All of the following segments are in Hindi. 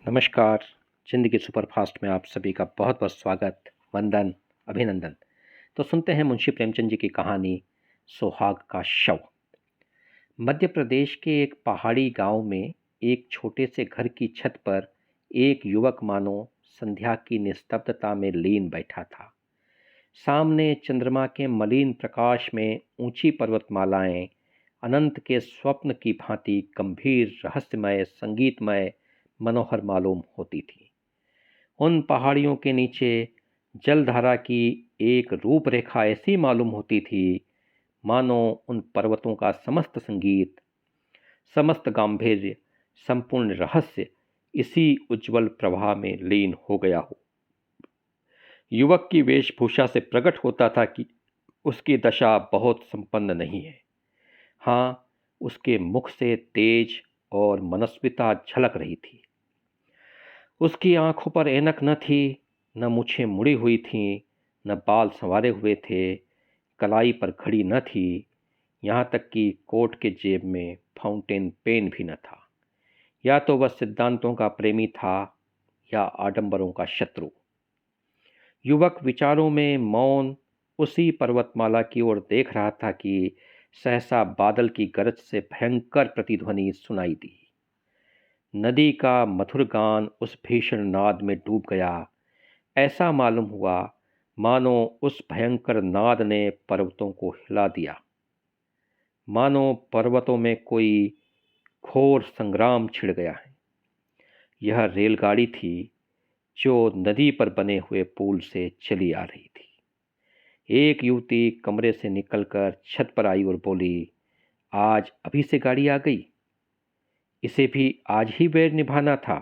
नमस्कार। ज़िंदगी सुपरफास्ट में आप सभी का बहुत-बहुत स्वागत, वंदन, अभिनंदन। तो सुनते हैं मुंशी प्रेमचंद जी की कहानी सुहाग का शव। मध्य प्रदेश के एक पहाड़ी गांव में एक छोटे से घर की छत पर एक युवक मानो संध्या की निस्तब्धता में लीन बैठा था। सामने चंद्रमा के मलिन प्रकाश में ऊंची पर्वतमालाएं अनंत के स्वप्न की भांति गंभीर, रहस्यमय, संगीतमय, मनोहर मालूम होती थी। उन पहाड़ियों के नीचे जलधारा की एक रूपरेखा ऐसी मालूम होती थी मानो उन पर्वतों का समस्त संगीत, समस्त गांधीर्य, संपूर्ण रहस्य इसी उज्जवल प्रवाह में लीन हो गया हो। युवक की वेशभूषा से प्रकट होता था कि उसकी दशा बहुत संपन्न नहीं है। हाँ, उसके मुख से तेज और मनस्विता झलक रही थी। उसकी आंखों पर ऐनक न थी, न मूछें मुड़ी हुई थीं, न बाल संवारे हुए थे, कलाई पर घड़ी न थी, यहाँ तक कि कोट के जेब में फाउंटेन पेन भी न था। या तो वह सिद्धांतों का प्रेमी था या आडंबरों का शत्रु। युवक विचारों में मौन उसी पर्वतमाला की ओर देख रहा था कि सहसा बादल की गरज से भयंकर प्रतिध्वनि सुनाई दी। नदी का मधुर गान उस भीषण नाद में डूब गया। ऐसा मालूम हुआ मानो उस भयंकर नाद ने पर्वतों को हिला दिया, मानो पर्वतों में कोई घोर संग्राम छिड़ गया है। यह रेलगाड़ी थी जो नदी पर बने हुए पुल से चली आ रही थी। एक युवती कमरे से निकलकर छत पर आई और बोली, आज अभी से गाड़ी आ गई, इसे भी आज ही बैर निभाना था।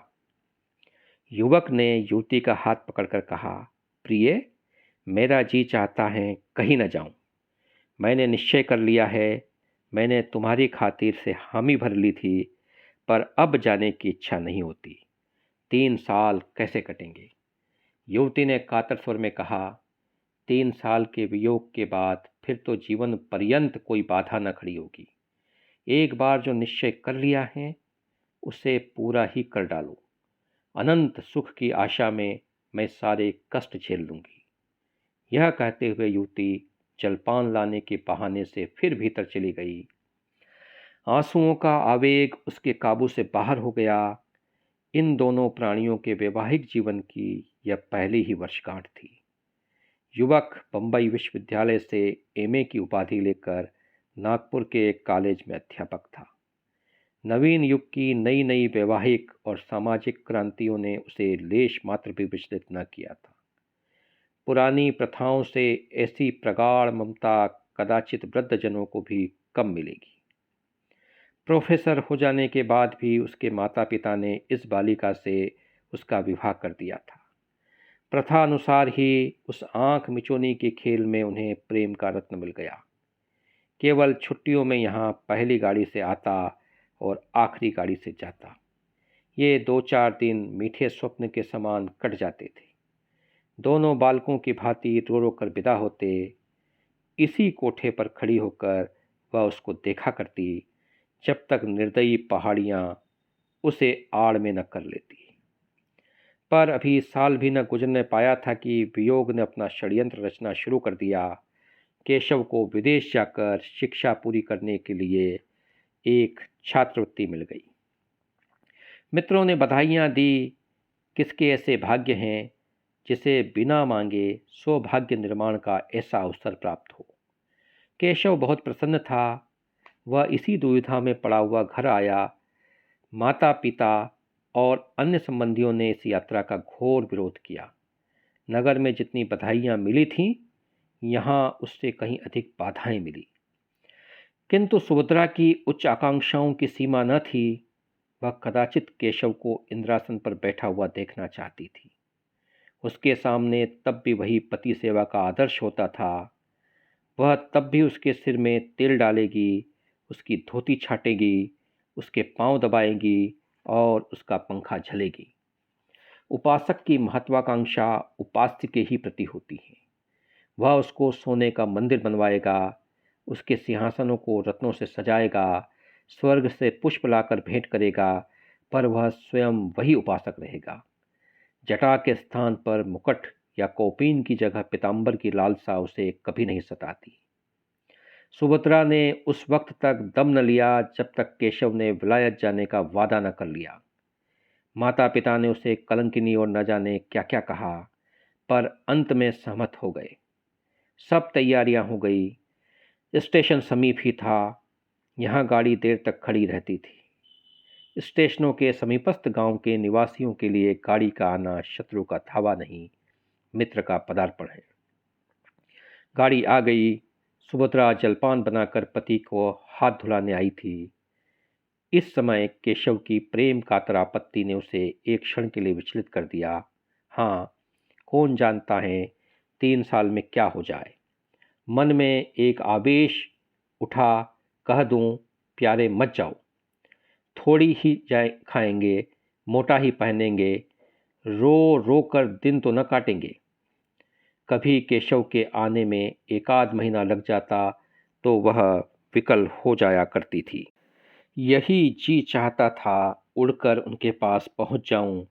युवक ने युवती का हाथ पकड़कर कहा, प्रिय, मेरा जी चाहता है कहीं न जाऊं। मैंने निश्चय कर लिया है। मैंने तुम्हारी खातिर से हामी भर ली थी, पर अब जाने की इच्छा नहीं होती। 3 साल कैसे कटेंगे? युवती ने कातर स्वर में कहा, 3 साल के वियोग के बाद फिर तो जीवन पर्यंत कोई बाधा न खड़ी होगी। एक बार जो निश्चय कर लिया है उसे पूरा ही कर डालो। अनंत सुख की आशा में मैं सारे कष्ट झेल लूंगी। यह कहते हुए युवती जलपान लाने के बहाने से फिर भीतर चली गई। आंसुओं का आवेग उसके काबू से बाहर हो गया। इन दोनों प्राणियों के वैवाहिक जीवन की यह पहली ही वर्षगांठ थी। युवक बंबई विश्वविद्यालय से एमए की उपाधि लेकर नागपुर के एक कॉलेज में अध्यापक था। नवीन युग की नई नई वैवाहिक और सामाजिक क्रांतियों ने उसे लेश मात्र भी विचलित न किया था। पुरानी प्रथाओं से ऐसी प्रगाढ़ ममता कदाचित वृद्धजनों को भी कम मिलेगी। प्रोफेसर हो जाने के बाद भी उसके माता पिता ने इस बालिका से उसका विवाह कर दिया था। प्रथा अनुसार ही उस आंख मिचोनी के खेल में उन्हें प्रेम का रत्न मिल गया। केवल छुट्टियों में यहाँ पहली गाड़ी से आता और आखिरी गाड़ी से जाता। ये 2-4 दिन मीठे स्वप्न के समान कट जाते थे। दोनों बालकों की भांति रो रो कर विदा होते। इसी कोठे पर खड़ी होकर वह उसको देखा करती जब तक निर्दयी पहाड़ियाँ उसे आड़ में न कर लेती। पर अभी साल भी न गुजरने पाया था कि वियोग ने अपना षड्यंत्र रचना शुरू कर दिया। केशव को विदेश जाकर शिक्षा पूरी करने के लिए एक छात्रवृत्ति मिल गई। मित्रों ने बधाइयाँ दी। किसके ऐसे भाग्य हैं जिसे बिना मांगे सौभाग्य निर्माण का ऐसा अवसर प्राप्त हो। केशव बहुत प्रसन्न था। वह इसी दुविधा में पड़ा हुआ घर आया। माता पिता और अन्य संबंधियों ने इस यात्रा का घोर विरोध किया। नगर में जितनी बधाइयाँ मिली थीं, यहाँ उससे कहीं अधिक बाधाएं मिली। किंतु सुभद्रा की उच्च आकांक्षाओं की सीमा न थी। वह कदाचित केशव को इंद्रासन पर बैठा हुआ देखना चाहती थी। उसके सामने तब भी वही पति सेवा का आदर्श होता था। वह तब भी उसके सिर में तेल डालेगी, उसकी धोती छाटेगी, उसके पांव दबाएगी और उसका पंखा झलेगी। उपासक की महत्वाकांक्षा उपास्य के ही प्रति होती है। वह उसको सोने का मंदिर बनवाएगा, उसके सिंहासनों को रत्नों से सजाएगा, स्वर्ग से पुष्प लाकर भेंट करेगा, पर वह स्वयं वही उपासक रहेगा। जटा के स्थान पर मुकुट या कौपीन की जगह पीतांबर की लालसा उसे कभी नहीं सताती। सुभद्रा ने उस वक्त तक दम न लिया जब तक केशव ने विलायत जाने का वादा न कर लिया। माता पिता ने उसे कलंकिनी और न जाने क्या क्या कहा, पर अंत में सहमत हो गए। सब तैयारियां हो गई। स्टेशन समीप ही था। यहाँ गाड़ी देर तक खड़ी रहती थी। स्टेशनों के समीपस्थ गांव के निवासियों के लिए गाड़ी का आना शत्रु का धावा नहीं, मित्र का पदार्पण है। गाड़ी आ गई। सुभद्रा जलपान बनाकर पति को हाथ धुलाने आई थी। इस समय केशव की प्रेम कातर आपत्ति ने उसे एक क्षण के लिए विचलित कर दिया। हाँ, कौन जानता है 3 साल में क्या हो जाए। मन में एक आवेश उठा, कह दूं प्यारे मत जाओ, थोड़ी ही जाए खाएंगे, मोटा ही पहनेंगे, रो रो कर दिन तो न काटेंगे। कभी केशव के आने में एकाध महीना लग जाता तो वह विकल हो जाया करती थी। यही जी चाहता था उड़कर उनके पास पहुंच जाऊं,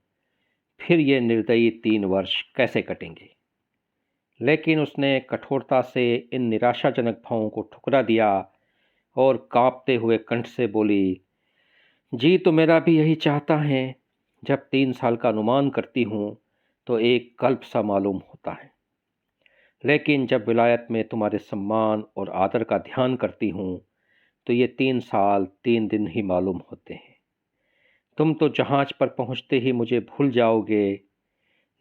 फिर ये निर्दयी 3 वर्ष कैसे कटेंगे। लेकिन उसने कठोरता से इन निराशाजनक भावों को ठुकरा दिया और कांपते हुए कंठ से बोली, जी तो मेरा भी यही चाहता है। जब 3 साल का अनुमान करती हूँ तो एक कल्प सा मालूम होता है, लेकिन जब विलायत में तुम्हारे सम्मान और आदर का ध्यान करती हूँ तो ये 3 साल 3 दिन ही मालूम होते हैं। तुम तो जहाज पर पहुँचते ही मुझे भूल जाओगे।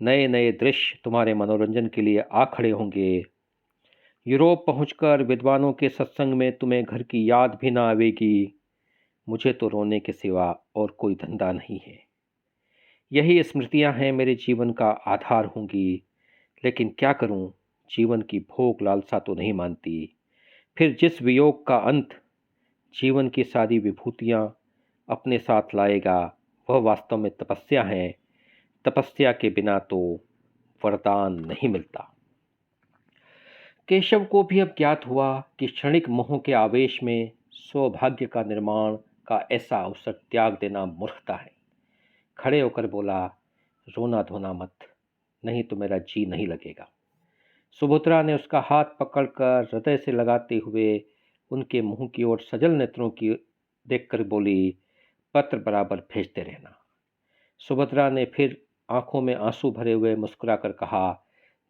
नए नए दृश्य तुम्हारे मनोरंजन के लिए आ खड़े होंगे। यूरोप पहुंचकर विद्वानों के सत्संग में तुम्हें घर की याद भी ना आवेगी। मुझे तो रोने के सिवा और कोई धंधा नहीं है। यही स्मृतियां हैं मेरे जीवन का आधार होंगी, लेकिन क्या करूं, जीवन की भोग लालसा तो नहीं मानती। फिर जिस वियोग का अंत जीवन की सारी विभूतियां अपने साथ लाएगा, वह वास्तव में तपस्या है। तपस्या के बिना तो वरदान नहीं मिलता। केशव को भी अब ज्ञात हुआ कि क्षणिक मोह के आवेश में सौभाग्य का निर्माण का ऐसा अवसर त्याग देना मूर्खता है। खड़े होकर बोला, रोना धोना मत, नहीं तो मेरा जी नहीं लगेगा। सुभद्रा ने उसका हाथ पकड़कर हृदय से लगाते हुए उनके मुंह की ओर सजल नेत्रों की देखकर बोली, पत्र बराबर भेजते रहना। सुभद्रा ने फिर आंखों में आंसू भरे हुए मुस्कुराकर कहा,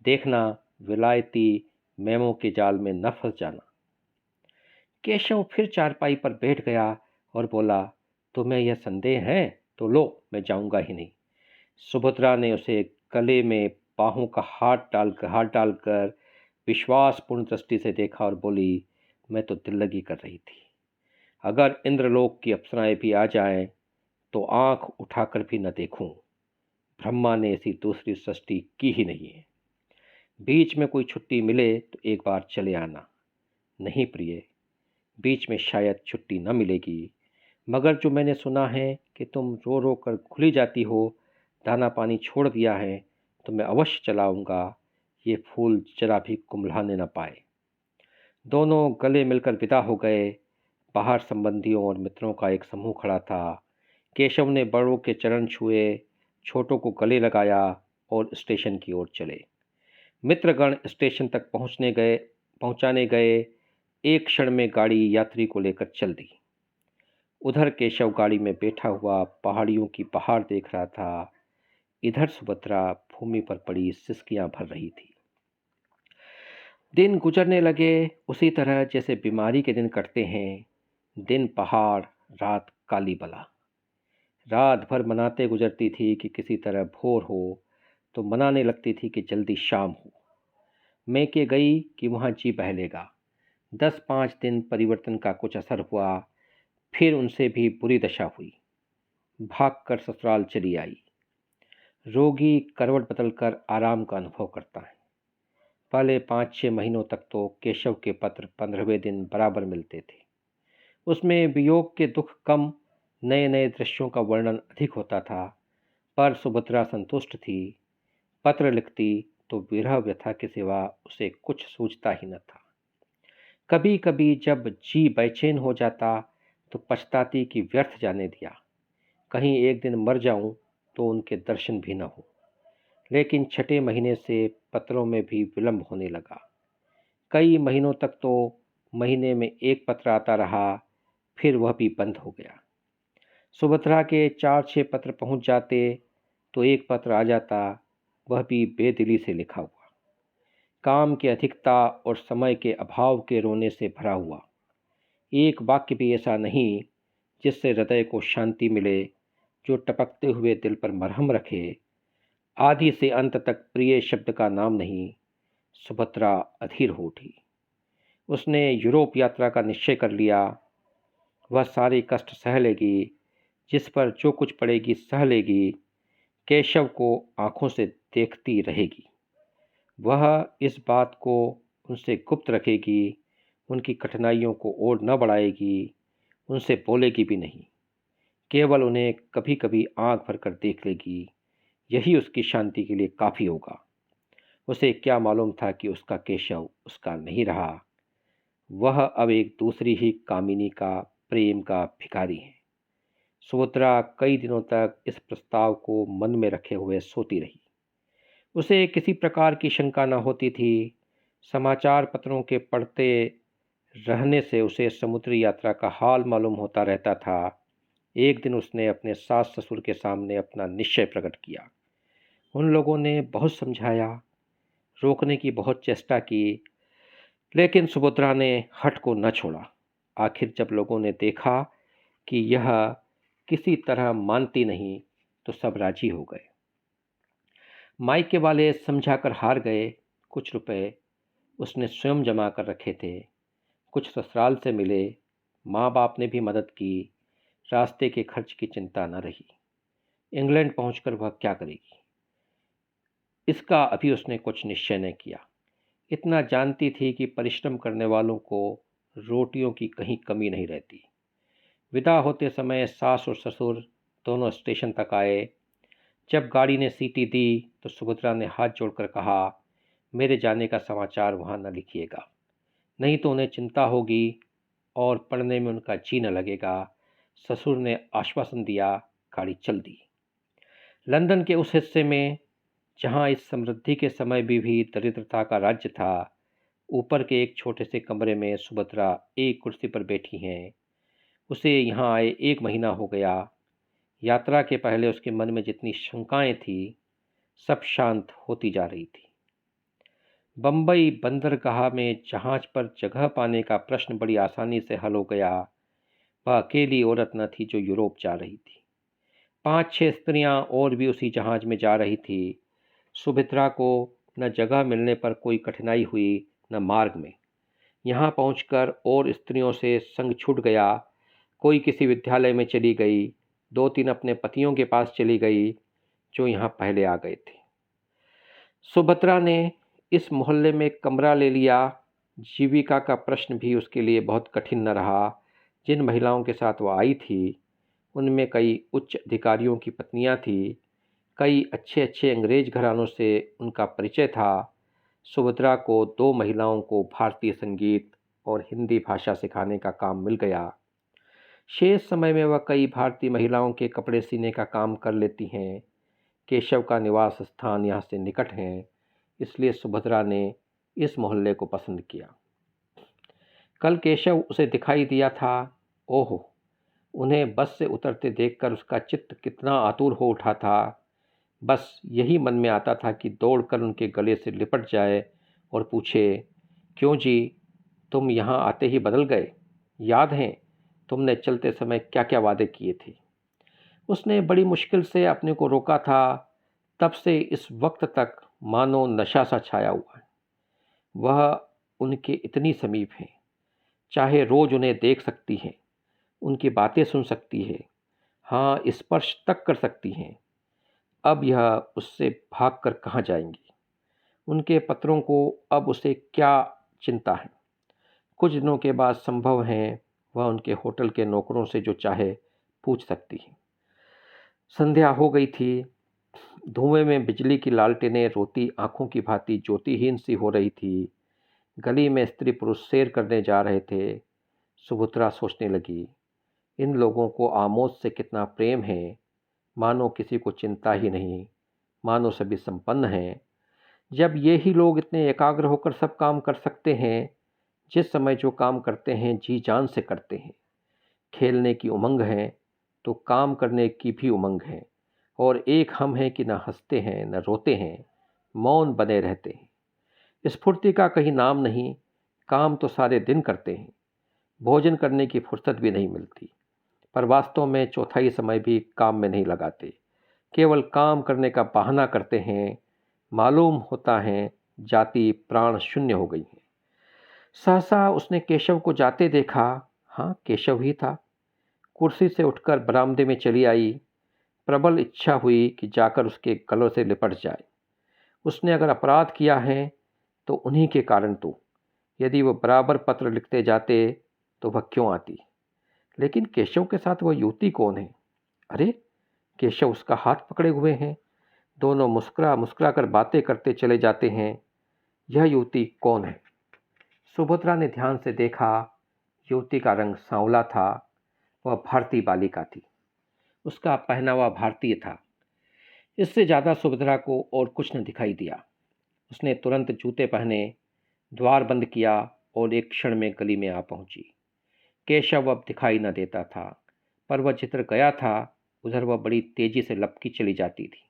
देखना विलायती मेमों के जाल में न फंस जाना। केशव फिर चारपाई पर बैठ गया और बोला, तुम्हें यह संदेह है तो लो, मैं जाऊंगा ही नहीं। सुभद्रा ने उसे गले में बाहों का हाथ डालकर विश्वासपूर्ण दृष्टि से देखा और बोली, मैं तो दिल लगी कर रही थी। अगर इंद्रलोक की अप्सराएं भी आ जाएं तो आंख उठाकर भी न देखूं। ब्रह्मा ने ऐसी दूसरी सृष्टि की ही नहीं है। बीच में कोई छुट्टी मिले तो एक बार चले आना। नहीं प्रिय, बीच में शायद छुट्टी न मिलेगी, मगर जो मैंने सुना है कि तुम रो रो कर खुली जाती हो, दाना पानी छोड़ दिया है, तो मैं अवश्य चलाऊंगा। ये फूल जरा भी कुम्भलाने न पाए। दोनों गले मिलकर विदा हो गए। बाहर संबंधियों और मित्रों का एक समूह खड़ा था। केशव ने बड़ों के चरण छुए, छोटों को गले लगाया और स्टेशन की ओर चले। मित्रगण स्टेशन तक पहुंचाने गए। एक क्षण में गाड़ी यात्री को लेकर चल दी। उधर केशव गाड़ी में बैठा हुआ पहाड़ियों की बहार देख रहा था। इधर सुभद्रा भूमि पर पड़ी सिसकियां भर रही थी। दिन गुजरने लगे उसी तरह जैसे बीमारी के दिन कटते हैं। दिन पहाड़, रात काली बला। रात भर मनाते गुजरती थी कि किसी तरह भोर हो, तो मनाने लगती थी कि जल्दी शाम हो। मैं के गई कि वहाँ जी बहलेगा। 10-5 दिन परिवर्तन का कुछ असर हुआ, फिर उनसे भी बुरी दशा हुई। भागकर ससुराल चली आई। रोगी करवट बदलकर आराम का अनुभव करता है। पहले 5-6 महीनों तक तो केशव के पत्र 15वें दिन बराबर मिलते थे। उसमें वियोग के दुख कम, नए नए दृश्यों का वर्णन अधिक होता था, पर सुभद्रा संतुष्ट थी। पत्र लिखती तो विरह व्यथा के सिवा उसे कुछ सूझता ही न था। कभी कभी जब जी बेचैन हो जाता तो पछताती कि व्यर्थ जाने दिया। कहीं एक दिन मर जाऊं तो उनके दर्शन भी न हो। लेकिन छठे महीने से पत्रों में भी विलंब होने लगा। कई महीनों तक तो महीने में एक पत्र आता रहा, फिर वह भी बंद हो गया। सुभद्रा के 4-6 पत्र पहुंच जाते तो एक पत्र आ जाता, वह भी बेदिली से लिखा हुआ, काम की अधिकता और समय के अभाव के रोने से भरा हुआ। एक वाक्य भी ऐसा नहीं जिससे हृदय को शांति मिले, जो टपकते हुए दिल पर मरहम रखे। आदि से अंत तक प्रिय शब्द का नाम नहीं। सुभद्रा अधीर हो उठी। उसने यूरोप यात्रा का निश्चय कर लिया। वह सारे कष्ट सह लेगी, जिस पर जो कुछ पड़ेगी सह लेगी। केशव को आंखों से देखती रहेगी। वह इस बात को उनसे गुप्त रखेगी, उनकी कठिनाइयों को और न बढ़ाएगी, उनसे बोलेगी भी नहीं। केवल उन्हें कभी कभी आंख भर कर देख लेगी। यही उसकी शांति के लिए काफ़ी होगा। उसे क्या मालूम था कि उसका केशव उसका नहीं रहा। वह अब एक दूसरी ही कामिनी का प्रेम का भिखारी है। सुभद्रा कई दिनों तक इस प्रस्ताव को मन में रखे हुए सोती रही। उसे किसी प्रकार की शंका न होती थी। समाचार पत्रों के पढ़ते रहने से उसे समुद्री यात्रा का हाल मालूम होता रहता था। एक दिन उसने अपने सास ससुर के सामने अपना निश्चय प्रकट किया। उन लोगों ने बहुत समझाया, रोकने की बहुत चेष्टा की, लेकिन सुभद्रा ने हठ को न छोड़ा। आखिर जब लोगों ने देखा कि यह किसी तरह मानती नहीं, तो सब राजी हो गए। मायके वाले समझाकर हार गए। कुछ रुपए उसने स्वयं जमा कर रखे थे, कुछ ससुराल से मिले। माँ बाप ने भी मदद की। रास्ते के खर्च की चिंता न रही। इंग्लैंड पहुंचकर वह क्या करेगी, इसका अभी उसने कुछ निश्चय न किया। इतना जानती थी कि परिश्रम करने वालों को रोटियों की कहीं कमी नहीं रहती। विदा होते समय सास और ससुर दोनों स्टेशन तक आए। जब गाड़ी ने सीटी दी तो सुभद्रा ने हाथ जोड़कर कहा, मेरे जाने का समाचार वहाँ न लिखिएगा, नहीं तो उन्हें चिंता होगी और पढ़ने में उनका जी न लगेगा। ससुर ने आश्वासन दिया। गाड़ी चल दी। लंदन के उस हिस्से में जहाँ इस समृद्धि के समय भी दरिद्रता का राज्य था, ऊपर के एक छोटे से कमरे में सुभद्रा एक कुर्सी पर बैठी हैं। उसे यहाँ आए 1 महीना हो गया। यात्रा के पहले उसके मन में जितनी शंकाएं थी, सब शांत होती जा रही थी। बम्बई बंदरगाह में जहाज पर जगह पाने का प्रश्न बड़ी आसानी से हल हो गया। वह अकेली औरत न थी जो यूरोप जा रही थी। 5-6 स्त्रियां और भी उसी जहाज में जा रही थी। सुभद्रा को न जगह मिलने पर कोई कठिनाई हुई, न मार्ग में। यहाँ पहुंचकर और स्त्रियों से संग छूट गया। कोई किसी विद्यालय में चली गई, 2-3 अपने पतियों के पास चली गई जो यहाँ पहले आ गए थे। सुभद्रा ने इस मोहल्ले में कमरा ले लिया। जीविका का प्रश्न भी उसके लिए बहुत कठिन न रहा। जिन महिलाओं के साथ वो आई थी, उनमें कई उच्च अधिकारियों की पत्नियां थीं। कई अच्छे अच्छे अंग्रेज घरानों से उनका परिचय था। सुभद्रा को 2 महिलाओं को भारतीय संगीत और हिंदी भाषा सिखाने का काम मिल गया। शेष समय में वह कई भारतीय महिलाओं के कपड़े सीने का काम कर लेती हैं। केशव का निवास स्थान यहाँ से निकट है, इसलिए सुभद्रा ने इस मोहल्ले को पसंद किया। कल केशव उसे दिखाई दिया था। ओहो, उन्हें बस से उतरते देखकर उसका चित्त कितना आतुर हो उठा था। बस यही मन में आता था कि दौड़कर उनके गले से लिपट जाए और पूछे, क्यों जी, तुम यहाँ आते ही बदल गए? याद है तुमने चलते समय क्या क्या वादे किए थे? उसने बड़ी मुश्किल से अपने को रोका था। तब से इस वक्त तक मानो नशा सा छाया हुआ है। वह उनके इतनी समीप हैं, चाहे रोज उन्हें देख सकती हैं, उनकी बातें सुन सकती है, हाँ, स्पर्श तक कर सकती हैं। अब यह उससे भागकर कहाँ जाएंगी? उनके पत्रों को अब उसे क्या चिंता है? कुछ दिनों के बाद संभव है वह उनके होटल के नौकरों से जो चाहे पूछ सकती है। संध्या हो गई थी। धुएं में बिजली की लालटेनें रोती आंखों की भांति ज्योतिहीन सी हो रही थी। गली में स्त्री पुरुष सैर करने जा रहे थे। सुभद्रा सोचने लगी, इन लोगों को आमोद से कितना प्रेम है, मानो किसी को चिंता ही नहीं, मानो सभी संपन्न हैं। जब ये ही लोग इतने एकाग्र होकर सब काम कर सकते हैं, जिस समय जो काम करते हैं जी जान से करते हैं, खेलने की उमंग है तो काम करने की भी उमंग है, और एक हम हैं कि न हंसते हैं न रोते हैं, मौन बने रहते हैं। स्फूर्ति का कहीं नाम नहीं, काम तो सारे दिन करते हैं, भोजन करने की फुर्सत भी नहीं मिलती, पर वास्तव में चौथाई समय भी काम में नहीं लगाते, केवल काम करने का बहाना करते हैं। मालूम होता है जाति प्राण शून्य हो गई है। सहसा उसने केशव को जाते देखा। हाँ, केशव ही था। कुर्सी से उठकर बरामदे में चली आई। प्रबल इच्छा हुई कि जाकर उसके गलों से लिपट जाए। उसने अगर अपराध किया है तो उन्हीं के कारण तो। यदि वो बराबर पत्र लिखते जाते तो वह क्यों आती। लेकिन केशव के साथ वह युवती कौन है? अरे, केशव उसका हाथ पकड़े हुए हैं। दोनों मुस्कुरा मुस्कुरा कर बातें करते चले जाते हैं। यह युवती कौन है? सुभद्रा ने ध्यान से देखा। युवती का रंग सांवला था। वह भारतीय बालिका थी। उसका पहनावा भारतीय था। इससे ज़्यादा सुभद्रा को और कुछ न दिखाई दिया। उसने तुरंत जूते पहने, द्वार बंद किया और एक क्षण में गली में आ पहुंची। केशव अब दिखाई न देता था, पर वह जिधर गया था उधर वह बड़ी तेजी से लपकी चली जाती थी।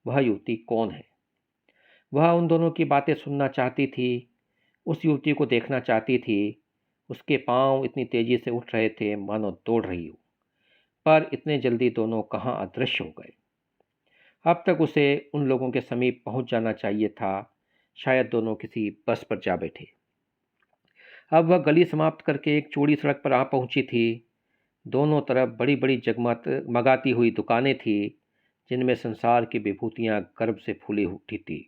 वह युवती कौन है? वह उन दोनों की बातें सुनना चाहती थी, उस युवती को देखना चाहती थी। उसके पांव इतनी तेजी से उठ रहे थे मानो दौड़ रही हो, पर इतने जल्दी दोनों कहाँ अदृश्य हो गए। अब तक उसे उन लोगों के समीप पहुंच जाना चाहिए था। शायद दोनों किसी बस पर जा बैठे। अब वह गली समाप्त करके एक चौड़ी सड़क पर आ पहुंची थी। दोनों तरफ बड़ी बड़ी जगमगाती हुई दुकानें थी, जिनमें संसार की विभूतियां गर्व से फूली उठी थी।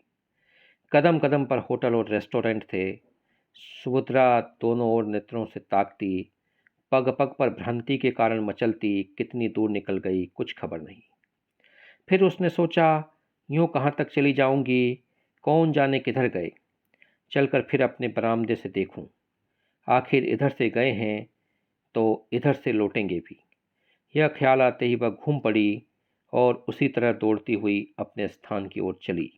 कदम कदम पर होटल और रेस्टोरेंट थे। सुभद्रा दोनों ओर नेत्रों से ताकती, पग पग पर भ्रांति के कारण मचलती, कितनी दूर निकल गई कुछ खबर नहीं। फिर उसने सोचा, यूं कहाँ तक चली जाऊंगी, कौन जाने किधर गए। चलकर फिर अपने बरामदे से देखूं, आखिर इधर से गए हैं तो इधर से लौटेंगे भी। यह ख्याल आते ही वह घूम पड़ी और उसी तरह दौड़ती हुई अपने स्थान की ओर चली।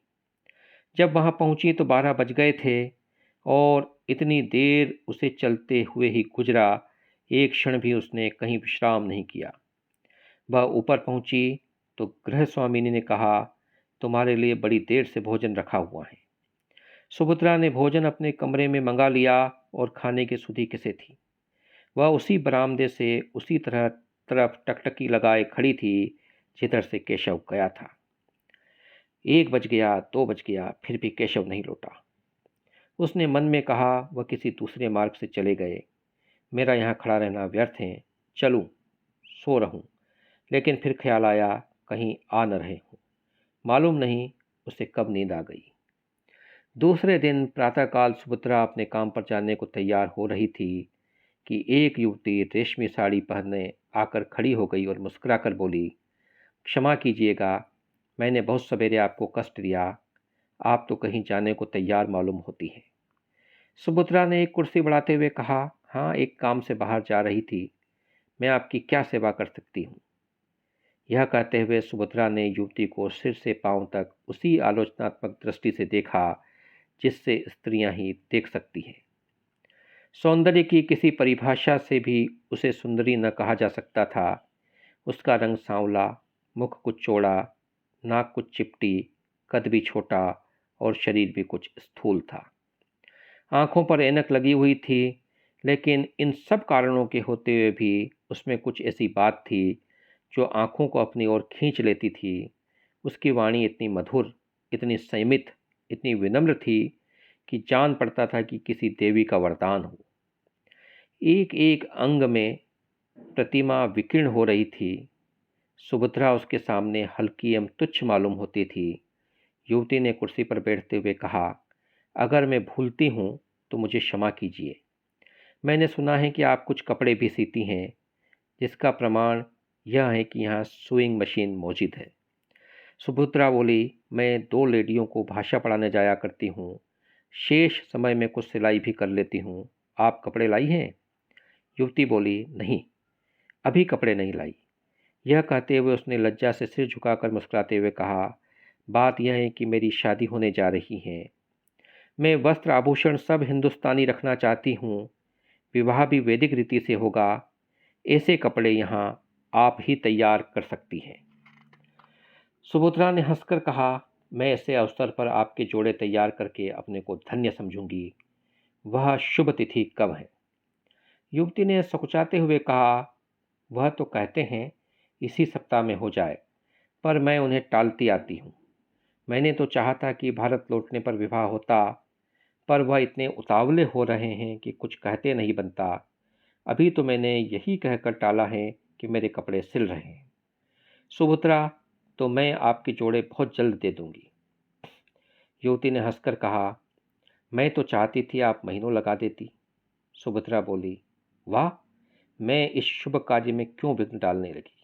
जब वहां पहुंची तो 12 बज गए थे और इतनी देर उसे चलते हुए ही गुजरा। एक क्षण भी उसने कहीं विश्राम नहीं किया। वह ऊपर पहुंची तो गृह स्वामिनी ने कहा, तुम्हारे लिए बड़ी देर से भोजन रखा हुआ है। सुभद्रा ने भोजन अपने कमरे में मंगा लिया और खाने की सुधि किसे थी। वह उसी बरामदे से उसी तरफ टकटकी लगाए खड़ी थी जिधर से केशव गया था। 1 बज गया, 2 बज गया, फिर भी केशव नहीं लौटा। उसने मन में कहा, वह किसी दूसरे मार्ग से चले गए। मेरा यहाँ खड़ा रहना व्यर्थ है, चलूँ, सो रहूँ। लेकिन फिर ख्याल आया, कहीं आ न रहे हों। मालूम नहीं उसे कब नींद आ गई। दूसरे दिन प्रातःकाल सुभद्रा अपने काम पर जाने को तैयार हो रही थी कि एक युवती रेशमी साड़ी पहने आकर खड़ी हो गई और मुस्कुराकर बोली, क्षमा कीजिएगा, मैंने बहुत सवेरे आपको कष्ट दिया। आप तो कहीं जाने को तैयार मालूम होती हैं। सुभद्रा ने एक कुर्सी बढ़ाते हुए कहा, हाँ, एक काम से बाहर जा रही थी। मैं आपकी क्या सेवा कर सकती हूँ? यह कहते हुए सुभद्रा ने युवती को सिर से पांव तक उसी आलोचनात्मक दृष्टि से देखा जिससे स्त्रियां ही देख सकती हैं। सौंदर्य की किसी परिभाषा से भी उसे सुंदरी न कहा जा सकता था। उसका रंग सांवला, मुख कुछ चौड़ा, नाक कुछ चिपटी, कद भी छोटा और शरीर भी कुछ स्थूल था। आंखों पर ऐनक लगी हुई थी, लेकिन इन सब कारणों के होते हुए भी उसमें कुछ ऐसी बात थी जो आंखों को अपनी ओर खींच लेती थी। उसकी वाणी इतनी मधुर, इतनी संयमित, इतनी विनम्र थी कि जान पड़ता था कि किसी देवी का वरदान हो। एक एक अंग में प्रतिमा विकीर्ण हो रही थी। सुभद्रा उसके सामने हल्की एवं तुच्छ मालूम होती थी। युवती ने कुर्सी पर बैठते हुए कहा, अगर मैं भूलती हूँ तो मुझे क्षमा कीजिए। मैंने सुना है कि आप कुछ कपड़े भी सीती हैं, जिसका प्रमाण यह है कि यहाँ सुइंग मशीन मौजूद है। सुभद्रा बोली, मैं 2 लेडियों को भाषा पढ़ाने जाया करती हूँ। शेष समय में कुछ सिलाई भी कर लेती हूँ। आप कपड़े लाई हैं? युवती बोली, नहीं, अभी कपड़े नहीं लाई। यह कहते हुए उसने लज्जा से सिर झुकाकर मुस्कुराते हुए कहा, बात यह है कि मेरी शादी होने जा रही है। मैं वस्त्र आभूषण सब हिंदुस्तानी रखना चाहती हूँ। विवाह भी वैदिक रीति से होगा। ऐसे कपड़े यहाँ आप ही तैयार कर सकती हैं। सुभद्रा ने हंसकर कहा, मैं ऐसे अवसर पर आपके जोड़े तैयार करके अपने को धन्य समझूंगी। वह शुभ तिथि कब है? युवती ने सकुचाते हुए कहा, वह तो कहते हैं इसी सप्ताह में हो जाए, पर मैं उन्हें टालती आती हूँ। मैंने तो चाहा था कि भारत लौटने पर विवाह होता, पर वह इतने उतावले हो रहे हैं कि कुछ कहते नहीं बनता। अभी तो मैंने यही कहकर टाला है कि मेरे कपड़े सिल रहे हैं। सुभद्रा, तो मैं आपके जोड़े बहुत जल्द दे दूंगी। युवती ने हंसकर कहा, मैं तो चाहती थी आप महीनों लगा देती। सुभद्रा बोली, वाह, मैं इस शुभ कार्य में क्यों विघ्न डालने लगी।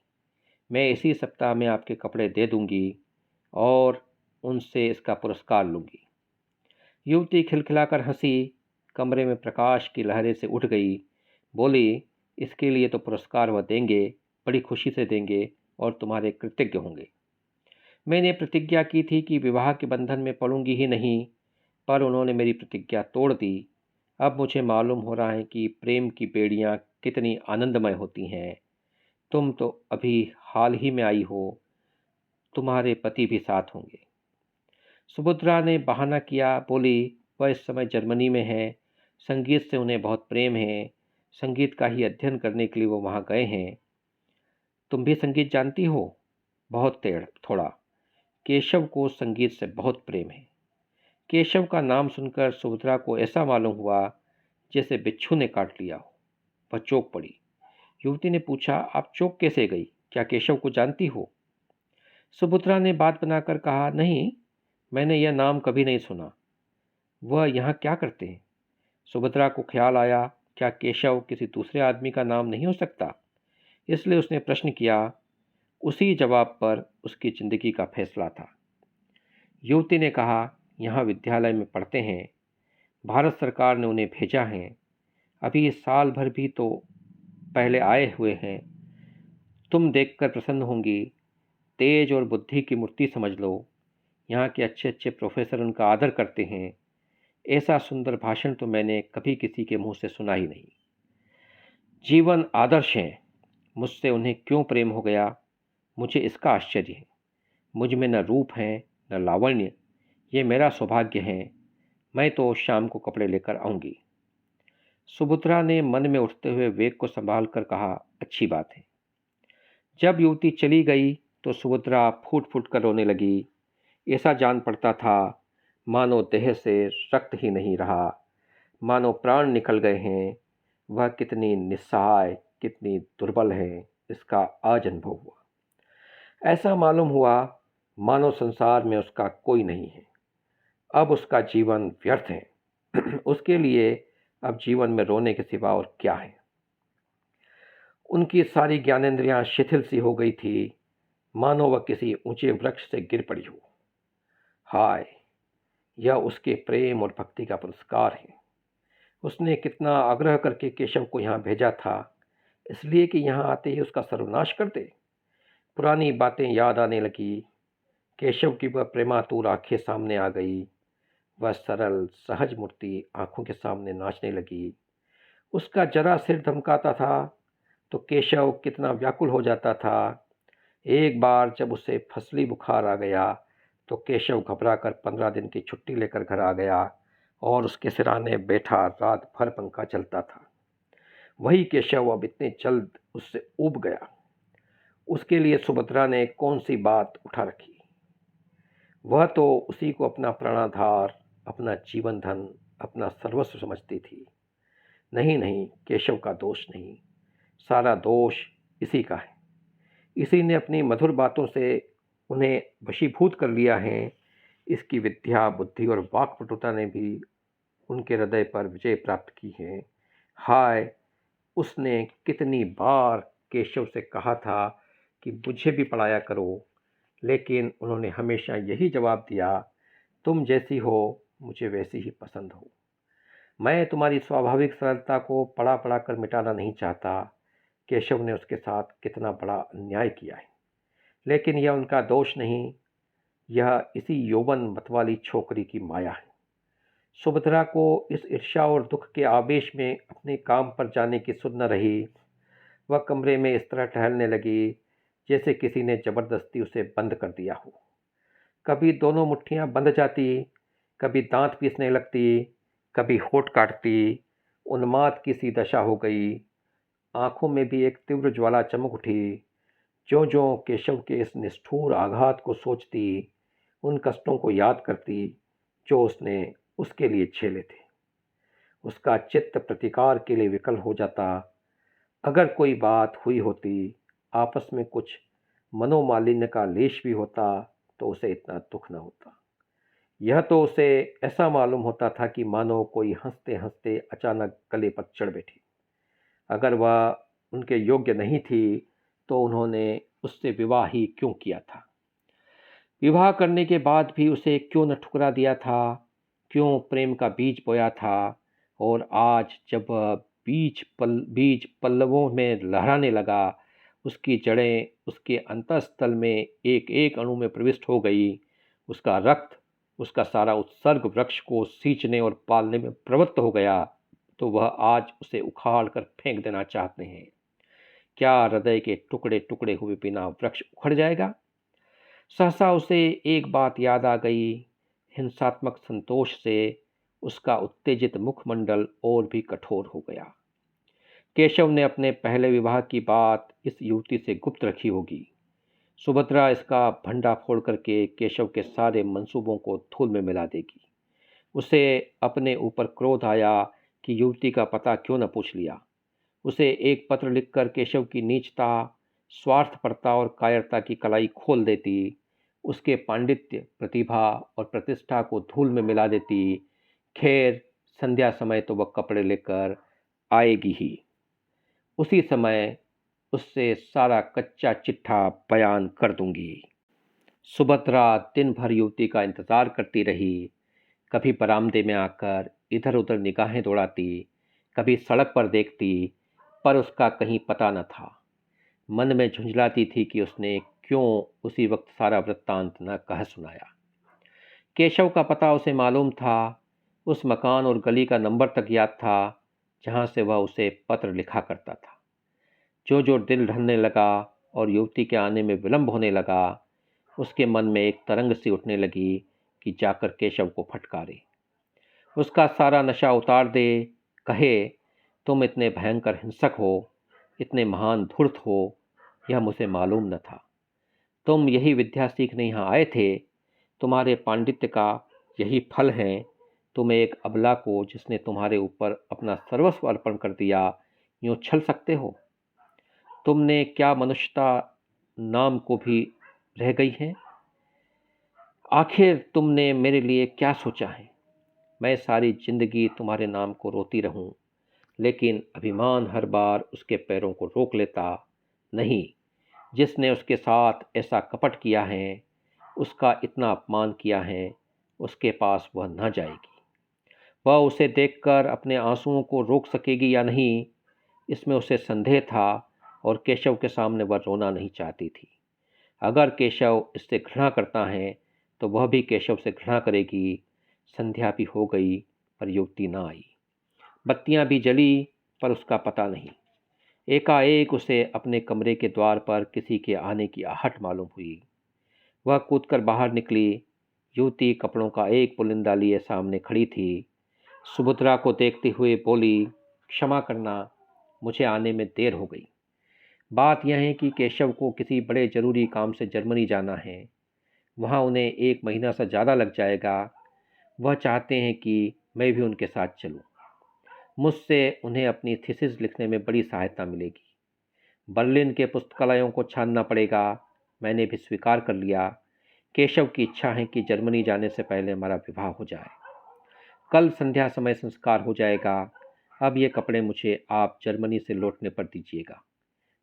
मैं इसी सप्ताह में आपके कपड़े दे दूंगी और उनसे इसका पुरस्कार लूंगी। युवती खिलखिलाकर हंसी, कमरे में प्रकाश की लहरें से उठ गई। बोली, इसके लिए तो पुरस्कार वह देंगे, बड़ी खुशी से देंगे और तुम्हारे कृतज्ञ होंगे। मैंने प्रतिज्ञा की थी कि विवाह के बंधन में पड़ूंगी ही नहीं, पर उन्होंने मेरी प्रतिज्ञा तोड़ दी। अब मुझे मालूम हो रहा है कि प्रेम की बेड़ियां कितनी आनंदमय होती हैं। तुम तो अभी हाल ही में आई हो, तुम्हारे पति भी साथ होंगे। सुभद्रा ने बहाना किया, बोली, वह इस समय जर्मनी में है। संगीत से उन्हें बहुत प्रेम है। संगीत का ही अध्ययन करने के लिए वो वहाँ गए हैं। तुम भी संगीत जानती हो? बहुत थोड़ा। केशव को संगीत से बहुत प्रेम है। केशव का नाम सुनकर सुभद्रा को ऐसा मालूम हुआ जैसे बिच्छू ने काट लिया हो। वह चौंक पड़ी। युवती ने पूछा, आप चौंक कैसे गई? क्या केशव को जानती हो? सुभद्रा ने बात बनाकर कहा, नहीं, मैंने यह नाम कभी नहीं सुना। वह यहाँ क्या करते हैं? सुभद्रा को ख्याल आया, क्या केशव किसी दूसरे आदमी का नाम नहीं हो सकता? इसलिए उसने प्रश्न किया। उसी जवाब पर उसकी जिंदगी का फैसला था। युवती ने कहा, यहाँ विद्यालय में पढ़ते हैं। भारत सरकार ने उन्हें भेजा है। अभी साल भर भी तो पहले आए हुए हैं। तुम देखकर प्रसन्न होंगी। तेज और बुद्धि की मूर्ति समझ लो। यहाँ के अच्छे अच्छे प्रोफेसर उनका आदर करते हैं। ऐसा सुंदर भाषण तो मैंने कभी किसी के मुंह से सुना ही नहीं। जीवन आदर्श हैं। मुझसे उन्हें क्यों प्रेम हो गया, मुझे इसका आश्चर्य है। मुझ में न रूप है न लावण्य। ये मेरा सौभाग्य है। मैं तो शाम को कपड़े लेकर आऊँगी। सुभद्रा ने मन में उठते हुए वेग को संभाल कर कहा, अच्छी बात है। जब युवती चली गई तो सुभद्रा फूट फूट कर रोने लगी। ऐसा जान पड़ता था मानो देह से रक्त ही नहीं रहा, मानो प्राण निकल गए हैं। वह कितनी निस्सहाय, कितनी दुर्बल है, इसका आज अनुभव हुआ। ऐसा मालूम हुआ मानो संसार में उसका कोई नहीं है। अब उसका जीवन व्यर्थ है। उसके लिए अब जीवन में रोने के सिवा और क्या है। उनकी सारी ज्ञानेंद्रियां शिथिल सी हो गई थी, मानो वह किसी ऊंचे वृक्ष से गिर पड़ी हो। हाय, यह उसके प्रेम और भक्ति का पुरस्कार है। उसने कितना आग्रह करके केशव को यहाँ भेजा था, इसलिए कि यहाँ आते ही उसका सर्वनाश कर दे। पुरानी बातें याद आने लगी। केशव की वह प्रेमातुर आंखें सामने आ गई। वह सरल सहज मूर्ति आंखों के सामने नाचने लगी। उसका जरा सिर धमकाता था तो केशव कितना व्याकुल हो जाता था। एक बार जब उसे फसली बुखार आ गया तो केशव घबराकर 15 दिन की छुट्टी लेकर घर आ गया और उसके सिराने बैठा रात भर पंखा चलता था। वही केशव अब इतने जल्द उससे ऊब गया। उसके लिए सुभद्रा ने कौन सी बात उठा रखी। वह तो उसी को अपना प्राणाधार, अपना जीवन धन, अपना सर्वस्व समझती थी। नहीं नहीं, केशव का दोष नहीं, सारा दोष इसी का है। इसी ने अपनी मधुर बातों से उन्हें वशीभूत कर लिया है। इसकी विद्या, बुद्धि और वाक्पटुता ने भी उनके हृदय पर विजय प्राप्त की है। हाय, उसने कितनी बार केशव से कहा था कि मुझे भी पढ़ाया करो, लेकिन उन्होंने हमेशा यही जवाब दिया, तुम जैसी हो मुझे वैसी ही पसंद हो। मैं तुम्हारी स्वाभाविक सरलता को पढ़ा पढ़ा कर मिटाना नहीं चाहता, केशव ने उसके साथ कितना बड़ा अन्याय किया है। लेकिन यह उनका दोष नहीं, यह इसी यौवन मतवाली छोकरी की माया है। सुभद्रा को इस ईर्ष्या और दुख के आवेश में अपने काम पर जाने की सुध न रही। वह कमरे में इस तरह टहलने लगी जैसे किसी ने जबरदस्ती उसे बंद कर दिया हो। कभी दोनों मुट्ठियां बंध जाती, कभी दांत पीसने लगती, कभी होठ काटती। उन्माद की सी दशा हो गई। आंखों में भी एक तीव्र ज्वाला चमक उठी। ज्यों ज्यों केशव के इस निष्ठुर आघात को सोचती, उन कष्टों को याद करती जो उसने उसके लिए झेले थे, उसका चित्त प्रतिकार के लिए विकल हो जाता। अगर कोई बात हुई होती, आपस में कुछ मनोमालिन्य का लेश भी होता, तो उसे इतना दुख न होता। यह तो उसे ऐसा मालूम होता था कि मानो कोई हंसते हंसते अचानक गले पर चढ़ बैठी। अगर वह उनके योग्य नहीं थी तो उन्होंने उससे विवाह ही क्यों किया था? विवाह करने के बाद भी उसे क्यों न ठुकरा दिया था? क्यों प्रेम का बीज बोया था? और आज जब वह बीज पल्लवों में लहराने लगा, उसकी जड़ें उसके अंतःस्थल में एक एक अणु में प्रविष्ट हो गई। उसका रक्त उसका सारा उत्सर्ग वृक्ष को सींचने और पालने में प्रवृत्त हो गया, तो वह आज उसे उखाड़ कर फेंक देना चाहते हैं। क्या हृदय के टुकड़े टुकड़े हुए बिना वृक्ष उखड़ जाएगा? सहसा उसे एक बात याद आ गई। हिंसात्मक संतोष से उसका उत्तेजित मुखमंडल और भी कठोर हो गया। केशव ने अपने पहले विवाह की बात इस युवती से गुप्त रखी होगी। सुभद्रा इसका भंडा फोड़ करके केशव के सारे मंसूबों को धूल में मिला देगी। उसे अपने ऊपर क्रोध आया कि युवती का पता क्यों न पूछ लिया। उसे एक पत्र लिखकर केशव की नीचता, स्वार्थपरता और कायरता की कलाई खोल देती, उसके पांडित्य, प्रतिभा और प्रतिष्ठा को धूल में मिला देती। खैर, संध्या समय तो वह कपड़े लेकर आएगी ही। उसी समय उससे सारा कच्चा चिट्ठा बयान कर दूंगी। सुभद्रा दिन भर युवती का इंतजार करती रही। कभी बरामदे में आकर इधर उधर निगाहें दौड़ाती, कभी सड़क पर देखती, पर उसका कहीं पता न था। मन में झुंझलाती थी कि उसने क्यों उसी वक्त सारा वृत्तांत न कह सुनाया। केशव का पता उसे मालूम था। उस मकान और गली का नंबर तक याद था जहाँ से वह उसे पत्र लिखा करता था। जो जो दिल ढलने लगा और युवती के आने में विलंब होने लगा, उसके मन में एक तरंग सी उठने लगी कि जाकर केशव को फटकारे, उसका सारा नशा उतार दे। कहे, तुम इतने भयंकर हिंसक हो, इतने महान धूर्त हो, यह मुझे मालूम न था। तुम यही विद्या सीखने यहाँ आए थे, तुम्हारे पांडित्य का यही फल है। तुम एक अबला को, जिसने तुम्हारे ऊपर अपना सर्वस्व अर्पण कर दिया, यूँ छल सकते हो? तुमने क्या मनुष्यता नाम को भी रह गई है? आखिर तुमने मेरे लिए क्या सोचा है? मैं सारी जिंदगी तुम्हारे नाम को रोती रहूं, लेकिन अभिमान हर बार उसके पैरों को रोक लेता। नहीं, जिसने उसके साथ ऐसा कपट किया है, उसका इतना अपमान किया है, उसके पास वह न जाएगी। वह उसे देखकर अपने आंसुओं को रोक सकेगी या नहीं, इसमें उसे संदेह था। और केशव के सामने वह रोना नहीं चाहती थी। अगर केशव इससे घृणा करता है तो वह भी केशव से घृणा करेगी। संध्या भी हो गई पर युवती न आई। बत्तियां भी जली पर उसका पता नहीं। एकाएक उसे अपने कमरे के द्वार पर किसी के आने की आहट मालूम हुई। वह कूदकर बाहर निकली। युवती कपड़ों का एक पुलिंदा लिए सामने खड़ी थी। सुभद्रा को देखते हुए बोली, क्षमा करना, मुझे आने में देर हो गई। बात यह है कि केशव को किसी बड़े ज़रूरी काम से जर्मनी जाना है। वहाँ उन्हें 1 महीना से ज़्यादा लग जाएगा। वह चाहते हैं कि मैं भी उनके साथ चलूँ। मुझसे उन्हें अपनी थीसिस लिखने में बड़ी सहायता मिलेगी। बर्लिन के पुस्तकालयों को छानना पड़ेगा। मैंने भी स्वीकार कर लिया। केशव की इच्छा है कि जर्मनी जाने से पहले हमारा विवाह हो जाए। कल संध्या समय संस्कार हो जाएगा। अब ये कपड़े मुझे आप जर्मनी से लौटने पर दीजिएगा।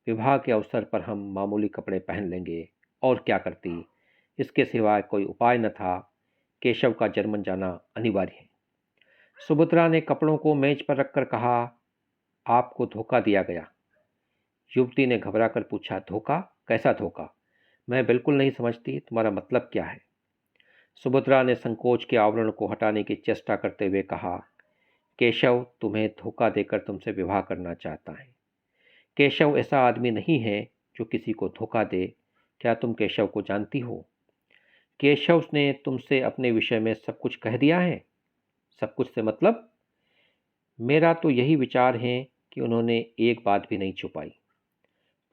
विवाह के अवसर पर हम मामूली कपड़े पहन लेंगे, और क्या करती। इसके सिवाय कोई उपाय न था। केशव का जर्मन जाना अनिवार्य है। सुभद्रा ने कपड़ों को मेज पर रखकर कहा, आपको धोखा दिया गया। युवती ने घबरा कर पूछा, धोखा? कैसा धोखा? मैं बिल्कुल नहीं समझती, तुम्हारा मतलब क्या है? सुभद्रा ने संकोच के आवरण को हटाने की चेष्टा करते हुए कहा, केशव तुम्हें धोखा देकर तुमसे विवाह करना चाहता है। केशव ऐसा आदमी नहीं है जो किसी को धोखा दे। क्या तुम केशव को जानती हो? केशव ने तुमसे अपने विषय में सब कुछ कह दिया है। सब कुछ से मतलब? मेरा तो यही विचार है कि उन्होंने एक बात भी नहीं छुपाई।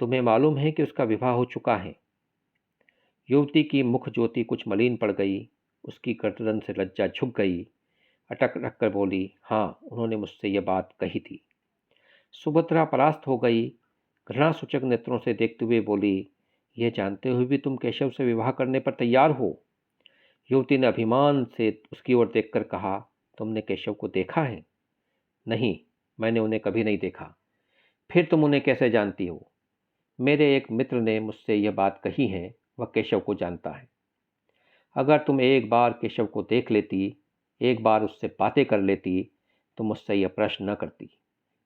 तुम्हें मालूम है कि उसका विवाह हो चुका है? युवती की मुख ज्योति कुछ मलिन पड़ गई। उसकी गर्दन से लज्जा झुक गई। अटक रख कर बोली, हाँ, उन्होंने मुझसे यह बात कही थी। सुभद्रा परास्त हो गई। घृणा सूचक नेत्रों से देखते हुए बोली, यह जानते हुए भी तुम केशव से विवाह करने पर तैयार हो? युवती ने अभिमान से उसकी ओर देखकर कहा, तुमने केशव को देखा है? नहीं, मैंने उन्हें कभी नहीं देखा। फिर तुम उन्हें कैसे जानती हो? मेरे एक मित्र ने मुझसे यह बात कही है, वह केशव को जानता है। अगर तुम एक बार केशव को देख लेती, एक बार उससे बातें कर लेती, तो मुझसे यह प्रश्न न करती।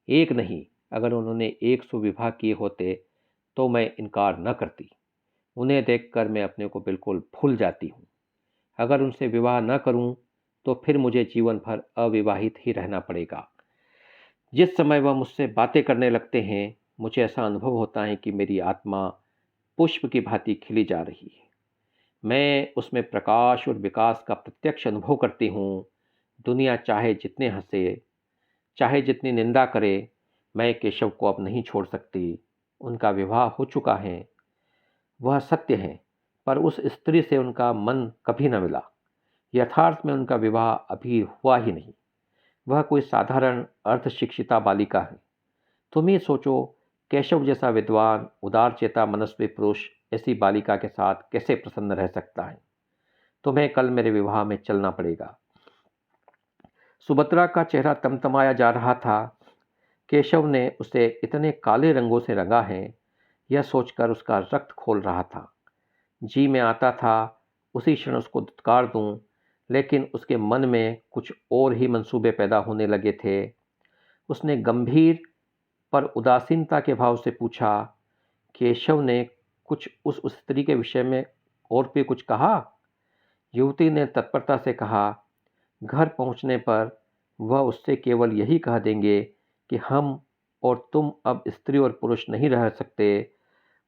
एक नहीं, अगर उन्होंने 100 विवाह किए होते तो मैं इनकार न करती। उन्हें देखकर मैं अपने को बिल्कुल भूल जाती हूँ। अगर उनसे विवाह न करूँ तो फिर मुझे जीवन भर अविवाहित ही रहना पड़ेगा। जिस समय वह मुझसे बातें करने लगते हैं, मुझे ऐसा अनुभव होता है कि मेरी आत्मा पुष्प की भांति खिली जा रही है। मैं उसमें प्रकाश और विकास का प्रत्यक्ष अनुभव करती हूँ। दुनिया चाहे जितने हंसे, चाहे जितनी निंदा करे, मैं केशव को अब नहीं छोड़ सकती। उनका विवाह हो चुका है, वह सत्य है, पर उस स्त्री से उनका मन कभी न मिला। यथार्थ में उनका विवाह अभी हुआ ही नहीं। वह कोई साधारण अर्धशिक्षिता बालिका है। तुम ही सोचो, केशव जैसा विद्वान, उदारचेता मनस्वी पुरुष ऐसी बालिका के साथ कैसे प्रसन्न रह सकता है? तुम्हें कल मेरे विवाह में चलना पड़ेगा। सुभद्रा का चेहरा तमतमाया जा रहा था। केशव ने उसे इतने काले रंगों से रंगा है, यह सोचकर उसका रक्त खोल रहा था। जी में आता था उसी क्षण उसको धुतकार दूं, लेकिन उसके मन में कुछ और ही मंसूबे पैदा होने लगे थे। उसने गंभीर पर उदासीनता के भाव से पूछा, केशव ने कुछ उस स्त्री के विषय में और भी कुछ कहा? युवती ने तत्परता से कहा, घर पहुंचने पर वह उससे केवल यही कह देंगे कि हम और तुम अब स्त्री और पुरुष नहीं रह सकते।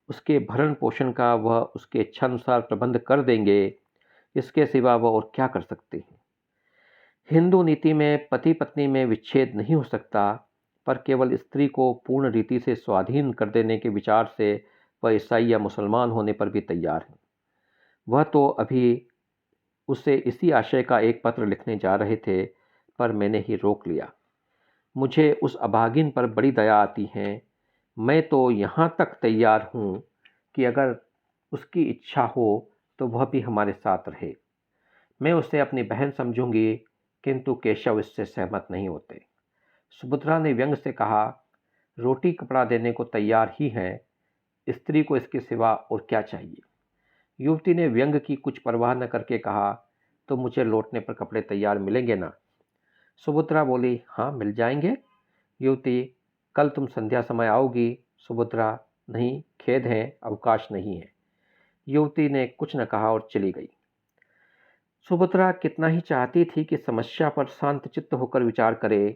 उसके भरण पोषण का वह उसके इच्छानुसार प्रबंध कर देंगे। इसके सिवा वह और क्या कर सकते हैं? हिंदू नीति में पति पत्नी में विच्छेद नहीं हो सकता, पर केवल स्त्री को पूर्ण रीति से स्वाधीन कर देने के विचार से वह ईसाई या मुसलमान होने पर भी तैयार है। वह तो अभी उसे इसी आशय का एक पत्र लिखने जा रहे थे, पर मैंने ही रोक लिया। मुझे उस अभागिन पर बड़ी दया आती है। मैं तो यहाँ तक तैयार हूँ कि अगर उसकी इच्छा हो तो वह भी हमारे साथ रहे। मैं उसे अपनी बहन समझूंगी, किंतु केशव इससे सहमत नहीं होते। सुभद्रा ने व्यंग से कहा, रोटी कपड़ा देने को तैयार ही हैं, स्त्री को इसके सिवा और क्या चाहिए? युवती ने व्यंग की कुछ परवाह न करके कहा, तो मुझे लौटने पर कपड़े तैयार मिलेंगे ना? सुभद्रा बोली, हाँ, मिल जाएंगे। युवती, कल तुम संध्या समय आओगी? सुभद्रा, नहीं, खेद है, अवकाश नहीं है। युवती ने कुछ न कहा और चली गई। सुभद्रा कितना ही चाहती थी कि समस्या पर शांतचित्त होकर विचार करे,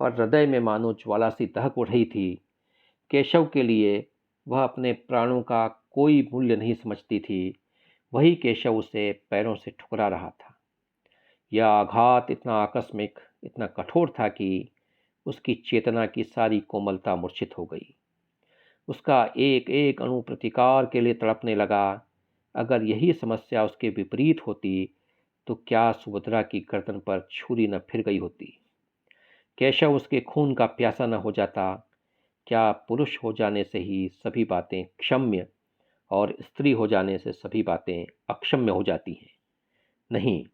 पर हृदय में मानो ज्वाला सी दहक उठ रही थी। केशव के लिए वह अपने प्राणों का कोई मूल्य नहीं समझती थी। वही केशव उसे पैरों से ठुकरा रहा था। यह आघात इतना आकस्मिक, इतना कठोर था कि उसकी चेतना की सारी कोमलता मूर्छित हो गई। उसका एक एक अणु प्रतिकार के लिए तड़पने लगा। अगर यही समस्या उसके विपरीत होती तो क्या सुभद्रा की गर्दन पर छुरी न फिर गई होती? केशव उसके खून का प्यासा न हो जाता? क्या पुरुष हो जाने से ही सभी बातें क्षम्य और स्त्री हो जाने से सभी बातें अक्षम्य हो जाती हैं? नहीं,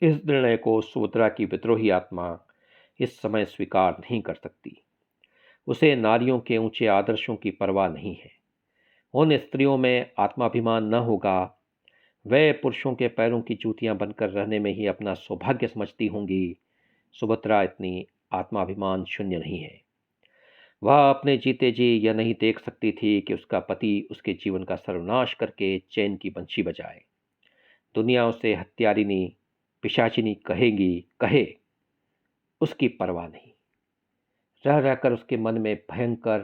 इस निर्णय को सुभद्रा की विद्रोही आत्मा इस समय स्वीकार नहीं कर सकती। उसे नारियों के ऊंचे आदर्शों की परवाह नहीं है। उन स्त्रियों में आत्माभिमान न होगा। वे पुरुषों के पैरों की जूतियां बनकर रहने में ही अपना सौभाग्य समझती होंगी। सुभद्रा इतनी आत्माभिमान शून्य नहीं है। वह अपने जीते जी यह नहीं देख सकती थी कि उसका पति उसके जीवन का सर्वनाश करके चैन की बंशी बजाए। दुनिया उसे हत्यारिनी, पिशाचिनी कहे, उसकी परवाह नहीं। रह रहकर उसके मन में भयंकर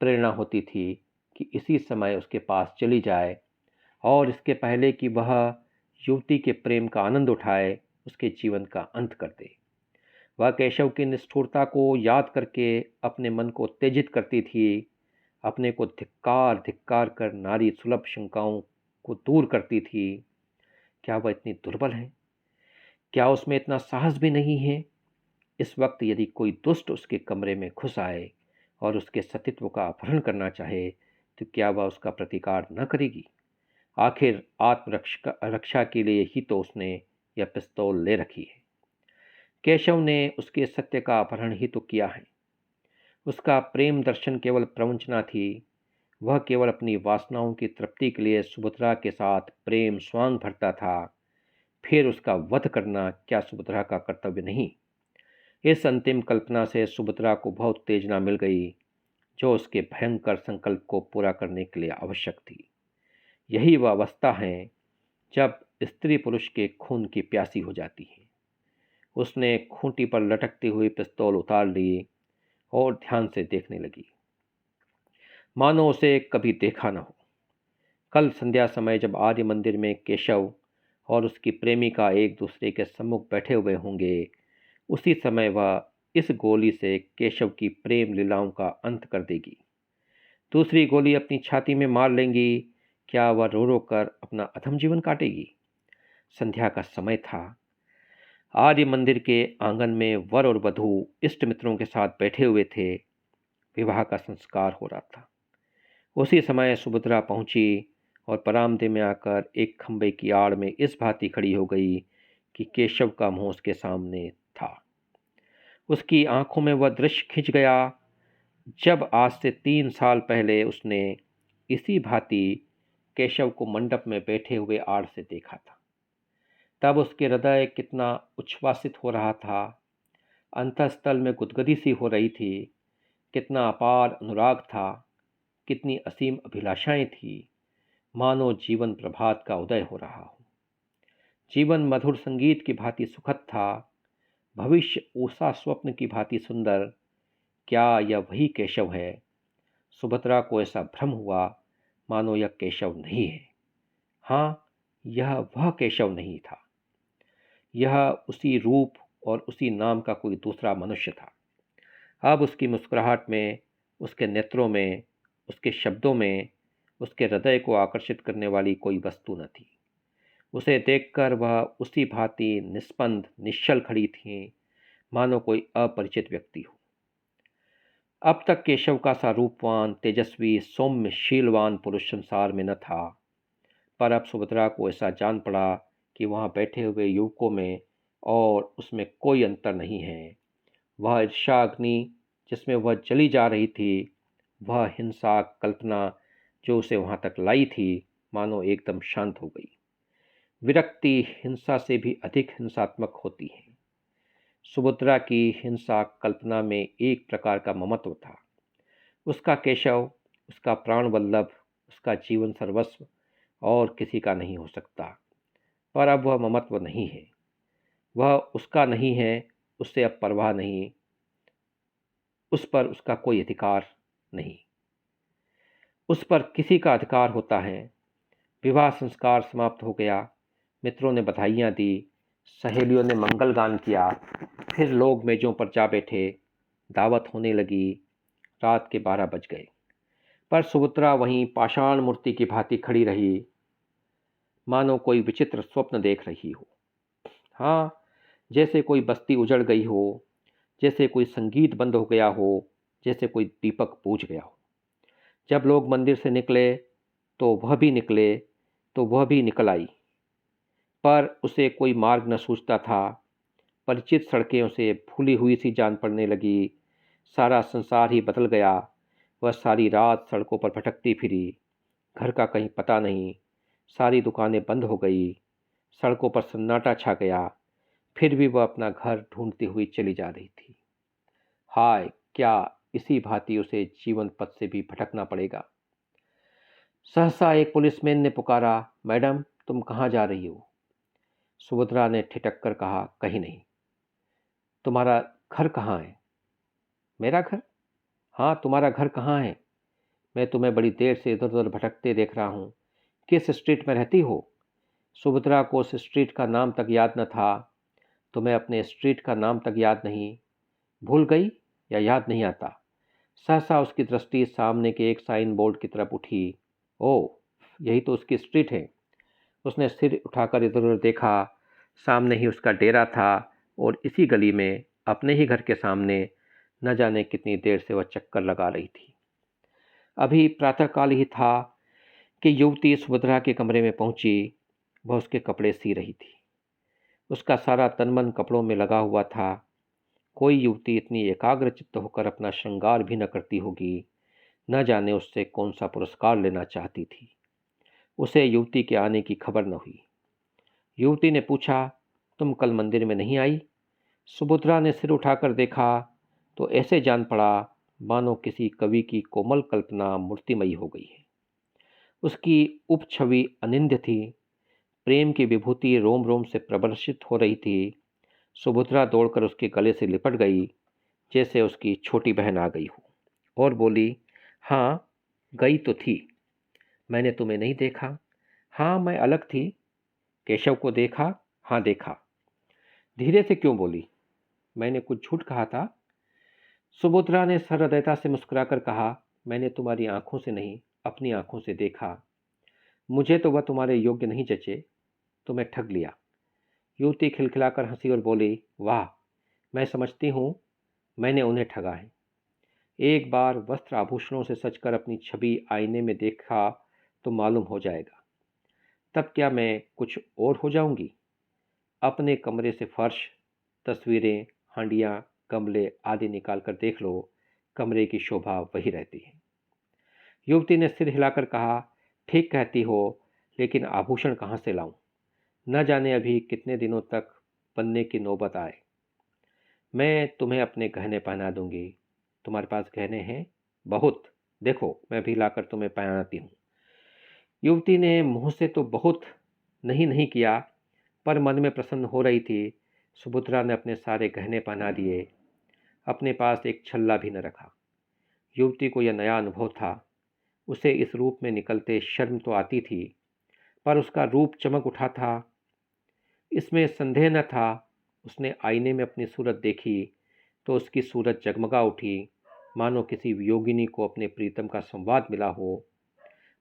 प्रेरणा होती थी कि इसी समय उसके पास चली जाए और इसके पहले कि वह युवती के प्रेम का आनंद उठाए, उसके जीवन का अंत कर दे। वह केशव की निष्ठुरता को याद करके अपने मन को उत्तेजित करती थी, अपने को धिक्कार धिक्कार कर नारी सुलभ शंकाओं को दूर करती थी। क्या वह इतनी दुर्बल है? क्या उसमें इतना साहस भी नहीं है? इस वक्त यदि कोई दुष्ट उसके कमरे में घुस आए और उसके सतीत्व का अपहरण करना चाहे, तो क्या वह उसका प्रतिकार न करेगी? आखिर आत्मरक्षा रक्षा के लिए ही तो उसने यह पिस्तौल ले रखी है। केशव ने उसके सत्य का अपहरण ही तो किया है। उसका प्रेम दर्शन केवल प्रवंचना थी। वह केवल अपनी वासनाओं की तृप्ति के लिए सुभद्रा के साथ प्रेम स्वांग भरता था। फिर उसका वध करना क्या सुभद्रा का कर्तव्य नहीं? इस अंतिम कल्पना से सुभद्रा को बहुत उत्तेजना मिल गई, जो उसके भयंकर संकल्प को पूरा करने के लिए आवश्यक थी। यही वह अवस्था है जब स्त्री पुरुष के खून की प्यासी हो जाती है। उसने खूंटी पर लटकती हुई पिस्तौल उतार ली और ध्यान से देखने लगी, मानो उसे कभी देखा न हो। कल संध्या समय जब आर्य मंदिर में केशव और उसकी प्रेमिका एक दूसरे के सम्मुख बैठे हुए होंगे, उसी समय वह इस गोली से केशव की प्रेम लीलाओं का अंत कर देगी। दूसरी गोली अपनी छाती में मार लेंगी। क्या वह रो रो कर अपना अधम जीवन काटेगी? संध्या का समय था। आर्य मंदिर के आंगन में वर और वधू इष्ट मित्रों के साथ बैठे हुए थे। विवाह का संस्कार हो रहा था। उसी समय सुभद्रा पहुंची और बरामदे में आकर एक खंबे की आड़ में इस भांति खड़ी हो गई कि केशव का मुंह उसके सामने था। उसकी आंखों में वह दृश्य खिंच गया जब आज से 3 साल पहले उसने इसी भांति केशव को मंडप में बैठे हुए आड़ से देखा था। तब उसके हृदय कितना उच्छ्वासित हो रहा था, अंतःस्थल में गुदगुदी सी हो रही थी। कितना अपार अनुराग था, कितनी असीम अभिलाषाएं थी, मानो जीवन प्रभात का उदय हो रहा हो। जीवन मधुर संगीत की भांति सुखद था, भविष्य ऊषा स्वप्न की भांति सुंदर। क्या यह वही केशव है? सुभद्रा को ऐसा भ्रम हुआ मानो यह केशव नहीं है। हाँ, यह वह केशव नहीं था। यह उसी रूप और उसी नाम का कोई दूसरा मनुष्य था। अब उसकी मुस्कुराहट में, उसके नेत्रों में, उसके शब्दों में, उसके हृदय को आकर्षित करने वाली कोई वस्तु न थी। उसे देखकर वह उसी भांति निस्पंद निश्चल खड़ी थी, मानो कोई अपरिचित व्यक्ति हो। अब तक केशव का सा रूपवान, तेजस्वी, सौम्य, शीलवान पुरुष संसार में न था, पर अब सुभद्रा को ऐसा जान पड़ा कि वहाँ बैठे हुए युवकों में और उसमें कोई अंतर नहीं है। वह ईर्ष्याग्नि जिसमें वह जली जा रही थी, वह हिंसा कल्पना जो उसे वहाँ तक लाई थी, मानो एकदम शांत हो गई। विरक्ति हिंसा से भी अधिक हिंसात्मक होती है। सुभद्रा की हिंसा कल्पना में एक प्रकार का ममत्व था। उसका केशव, उसका प्राण वल्लभ, उसका जीवन सर्वस्व और किसी का नहीं हो सकता। पर अब वह ममत्व नहीं है। वह उसका नहीं है, उससे अब परवाह नहीं, उस पर उसका कोई अधिकार नहीं। उस पर किसी का अधिकार होता है। विवाह संस्कार समाप्त हो गया। मित्रों ने बधाइयाँ दी, सहेलियों ने मंगल गान किया। फिर लोग मेजों पर जा बैठे, दावत होने लगी। रात के 12 बज गए, पर सुभद्रा वहीं पाषाण मूर्ति की भांति खड़ी रही, मानो कोई विचित्र स्वप्न देख रही हो। हाँ, जैसे कोई बस्ती उजड़ गई हो, जैसे कोई संगीत बंद हो गया हो, जैसे कोई दीपक बुझ गया हो। जब लोग मंदिर से निकले तो वह भी निकल आई, पर उसे कोई मार्ग न सूझता था। परिचित सड़कें उसे भूली हुई सी जान पड़ने लगी। सारा संसार ही बदल गया। वह सारी रात सड़कों पर भटकती फिरी, घर का कहीं पता नहीं। सारी दुकानें बंद हो गई, सड़कों पर सन्नाटा छा गया। फिर भी वह अपना घर ढूंढती हुई चली जा रही थी। हाय, क्या इसी भांति उसे जीवन पथ से भी भटकना पड़ेगा। सहसा एक पुलिसमैन ने पुकारा, मैडम तुम कहाँ जा रही हो? सुभद्रा ने ठिठक कर कहा, कहीं नहीं। तुम्हारा घर कहाँ है? मेरा घर? हाँ, तुम्हारा घर कहाँ है? मैं तुम्हें बड़ी देर से इधर उधर भटकते देख रहा हूँ। किस स्ट्रीट में रहती हो? सुभद्रा को उस स्ट्रीट का नाम तक याद न था। तुम्हें अपने स्ट्रीट का नाम तक याद नहीं? भूल गई या याद नहीं आता? सहसा उसकी दृष्टि सामने के एक साइन बोर्ड की तरफ उठी। ओह, यही तो उसकी स्ट्रीट है। उसने सिर उठाकर इधर उधर देखा। सामने ही उसका डेरा था और इसी गली में अपने ही घर के सामने न जाने कितनी देर से वह चक्कर लगा रही थी। अभी प्रातःकाल ही था कि युवती सुभद्रा के कमरे में पहुंची। वह उसके कपड़े सी रही थी। उसका सारा तन-मन कपड़ों में लगा हुआ था। कोई युवती इतनी एकाग्रचित्त होकर अपना श्रृंगार भी न करती होगी। न जाने उससे कौन सा पुरस्कार लेना चाहती थी। उसे युवती के आने की खबर न हुई। युवती ने पूछा, तुम कल मंदिर में नहीं आई? सुभद्रा ने सिर उठाकर देखा तो ऐसे जान पड़ा मानो किसी कवि की कोमल कल्पना मूर्तिमयी हो गई है। उसकी उपछवि अनिंद्य थी। प्रेम की विभूति रोम रोम से प्रदर्शित हो रही थी। सुभद्रा दौड़कर उसके गले से लिपट गई जैसे उसकी छोटी बहन आ गई हो और बोली, हाँ गई तो थी। मैंने तुम्हें नहीं देखा। हाँ, मैं अलग थी। केशव को देखा? हाँ देखा। धीरे से क्यों बोली? मैंने कुछ झूठ कहा था? सुभद्रा ने सहृदयता से मुस्कुराकर कहा, मैंने तुम्हारी आंखों से नहीं अपनी आंखों से देखा। मुझे तो वह तुम्हारे योग्य नहीं जचे। तुम्हें ठग लिया। युवती खिलखिलाकर हंसी और बोली, वाह, मैं समझती हूँ मैंने उन्हें ठगा है। एक बार वस्त्र आभूषणों से सजकर अपनी छवि आईने में देखा तो मालूम हो जाएगा। तब क्या मैं कुछ और हो जाऊंगी? अपने कमरे से फर्श, तस्वीरें, हांडियाँ, गमले आदि निकाल कर देख लो, कमरे की शोभा वही रहती है। युवती ने सिर हिलाकर कहा, ठीक कहती हो, लेकिन आभूषण कहाँ से लाऊं? न जाने अभी कितने दिनों तक बनने की नौबत आए। मैं तुम्हें अपने गहने पहना दूंगी। तुम्हारे पास गहने हैं? बहुत। देखो, मैं भी लाकर तुम्हें पहनाती हूँ। युवती ने मुंह से तो बहुत नहीं नहीं किया, पर मन में प्रसन्न हो रही थी। सुभद्रा ने अपने सारे गहने पहना दिए। अपने पास एक छल्ला भी न रखा। युवती को यह नया अनुभव था। उसे इस रूप में निकलते शर्म तो आती थी, पर उसका रूप चमक उठा था। इसमें संदेह न था। उसने आईने में अपनी सूरत देखी तो उसकी सूरत जगमगा उठी, मानो किसी योगिनी को अपने प्रीतम का संवाद मिला हो।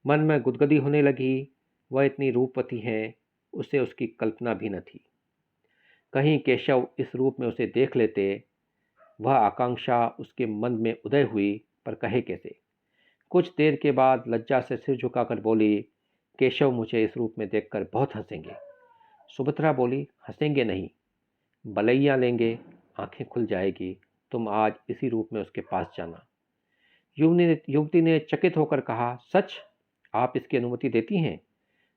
मन में गुदगुदी होने लगी। वह इतनी रूपवती है, उसे उसकी कल्पना भी न थी। कहीं केशव इस रूप में उसे देख लेते। वह आकांक्षा उसके मन में उदय हुई, पर कहे कैसे? कुछ देर के बाद लज्जा से सिर झुकाकर बोली, केशव मुझे इस रूप में देखकर बहुत हंसेंगे। सुभद्रा बोली, हंसेंगे नहीं, बलैया लेंगे, आंखें खुल जाएगी। तुम आज इसी रूप में उसके पास जाना। युवती ने चकित होकर कहा, सच? आप इसकी अनुमति देती हैं?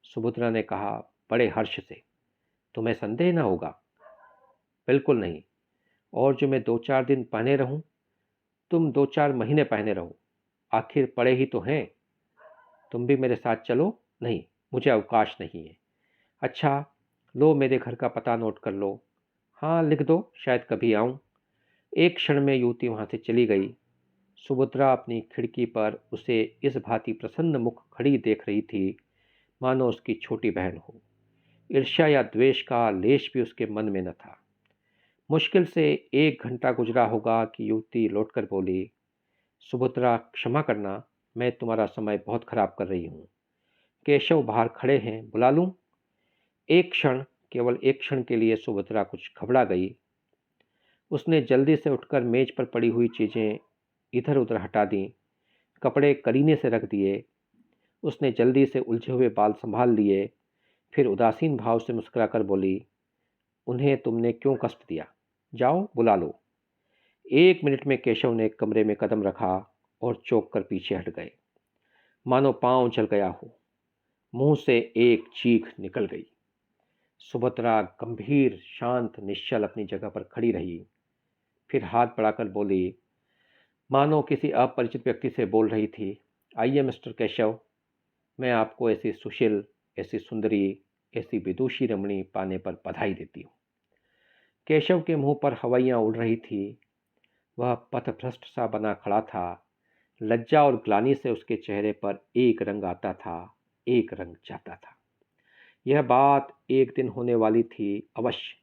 सुभद्रा ने कहा, बड़े हर्ष से। तुम्हें संदेह न होगा? बिल्कुल नहीं। और जो मैं 2-4 दिन पहने रहूं, तुम 2-4 महीने पहने रहो। आखिर पड़े ही तो हैं। तुम भी मेरे साथ चलो। नहीं, मुझे अवकाश नहीं है। अच्छा, लो मेरे घर का पता नोट कर लो। हाँ लिख दो, शायद कभी आऊं। एक क्षण में युवती वहां से चली गई। सुभद्रा अपनी खिड़की पर उसे इस भांति प्रसन्न मुख खड़ी देख रही थी मानो उसकी छोटी बहन हो। ईर्ष्या या द्वेष का लेश भी उसके मन में न था। मुश्किल से 1 घंटा गुजरा होगा कि युवती लौटकर बोली, सुभद्रा क्षमा करना, मैं तुम्हारा समय बहुत खराब कर रही हूँ। केशव बाहर खड़े हैं, बुला लूं? एक क्षण, केवल एक क्षण के लिए सुभद्रा कुछ घबरा गई। उसने जल्दी से उठकर मेज पर पड़ी हुई चीज़ें इधर उधर हटा दी, कपड़े करीने से रख दिए। उसने जल्दी से उलझे हुए बाल संभाल लिए, फिर उदासीन भाव से मुस्कुराकर बोली, उन्हें तुमने क्यों कष्ट दिया? जाओ बुला लो। 1 मिनट में केशव ने कमरे में कदम रखा और चौंक कर पीछे हट गए, मानो पांव जल गया हो। मुंह से एक चीख निकल गई। सुभद्रा गंभीर, शांत, निश्चल अपनी जगह पर खड़ी रही। फिर हाथ बढ़ाकर बोली, मानो किसी अपरिचित व्यक्ति से बोल रही थी। आइए मिस्टर केशव, मैं आपको ऐसी सुशील, ऐसी सुंदरी, ऐसी विदुषी रमणी पाने पर बधाई देती हूँ। केशव के मुंह पर हवाइयाँ उड़ रही थी। वह पथभ्रष्ट सा बना खड़ा था। लज्जा और ग्लानि से उसके चेहरे पर एक रंग आता था, एक रंग जाता था। यह बात एक दिन होने वाली थी अवश्य,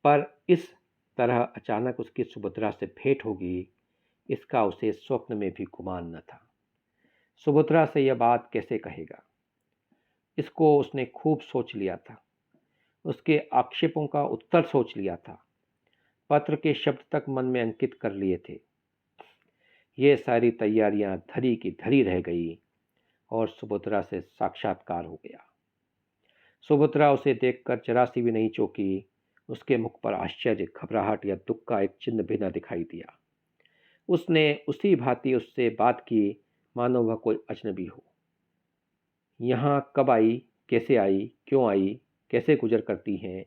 पर इस तरह अचानक उसकी सुभद्रा से भेंट होगी, इसका उसे स्वप्न में भी गुमान न था। सुभद्रा से यह बात कैसे कहेगा? इसको उसने खूब सोच लिया था। उसके आक्षेपों का उत्तर सोच लिया था। पत्र के शब्द तक मन में अंकित कर लिए थे। ये सारी तैयारियां धरी की धरी रह गई और सुभद्रा से साक्षात्कार हो गया। सुभद्रा उसे देखकर जरा सी भी नहीं चौंकी। उसके मुख पर आश्चर्य, घबराहट या दुख का एक चिन्ह भी न दिखाई दिया। उसने उसी भांति उससे बात की मानो वह कोई अजनबी हो। यहाँ कब आई, कैसे आई, क्यों आई, कैसे गुजर करती हैं,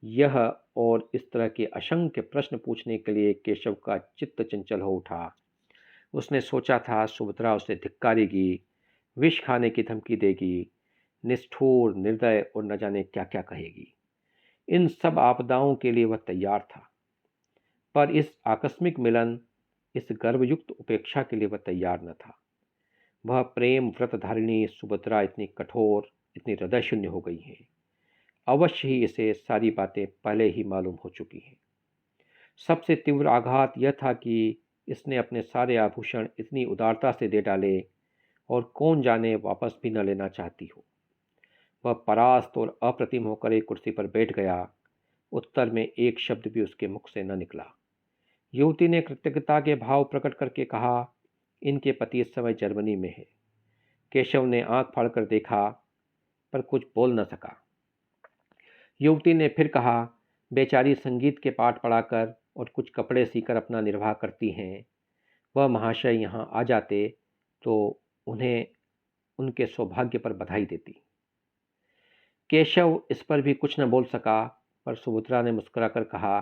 यह और इस तरह के असंख्य प्रश्न पूछने के लिए केशव का चित्त चंचल हो उठा। उसने सोचा था सुभद्रा उसे धिक्कारेगी, विष खाने की धमकी देगी, निष्ठुर, निर्दय और न जाने क्या क्या कहेगी। इन सब आपदाओं के लिए वह तैयार था, पर इस आकस्मिक मिलन, इस गर्वयुक्त उपेक्षा के लिए वह तैयार न था। वह प्रेम व्रतधारिणी सुभद्रा इतनी कठोर, इतनी हृदय शून्य हो गई है। अवश्य ही इसे सारी बातें पहले ही मालूम हो चुकी हैं। सबसे तीव्र आघात यह था कि इसने अपने सारे आभूषण इतनी उदारता से दे डाले और कौन जाने वापस भी न लेना चाहती हो। वह परास्त और अप्रतिम होकर एक कुर्सी पर बैठ गया। उत्तर में एक शब्द भी उसके मुख से न निकला। युवती ने कृतज्ञता के भाव प्रकट करके कहा, इनके पति इस समय जर्मनी में है। केशव ने आंख फाड़कर देखा, पर कुछ बोल न सका। युवती ने फिर कहा, बेचारी संगीत के पाठ पढ़ाकर और कुछ कपड़े सीकर अपना निर्वाह करती हैं। वह महाशय यहाँ आ जाते तो उन्हें उनके सौभाग्य पर बधाई देती। केशव इस पर भी कुछ न बोल सका, पर सुभद्रा ने मुस्कुराकर कहा,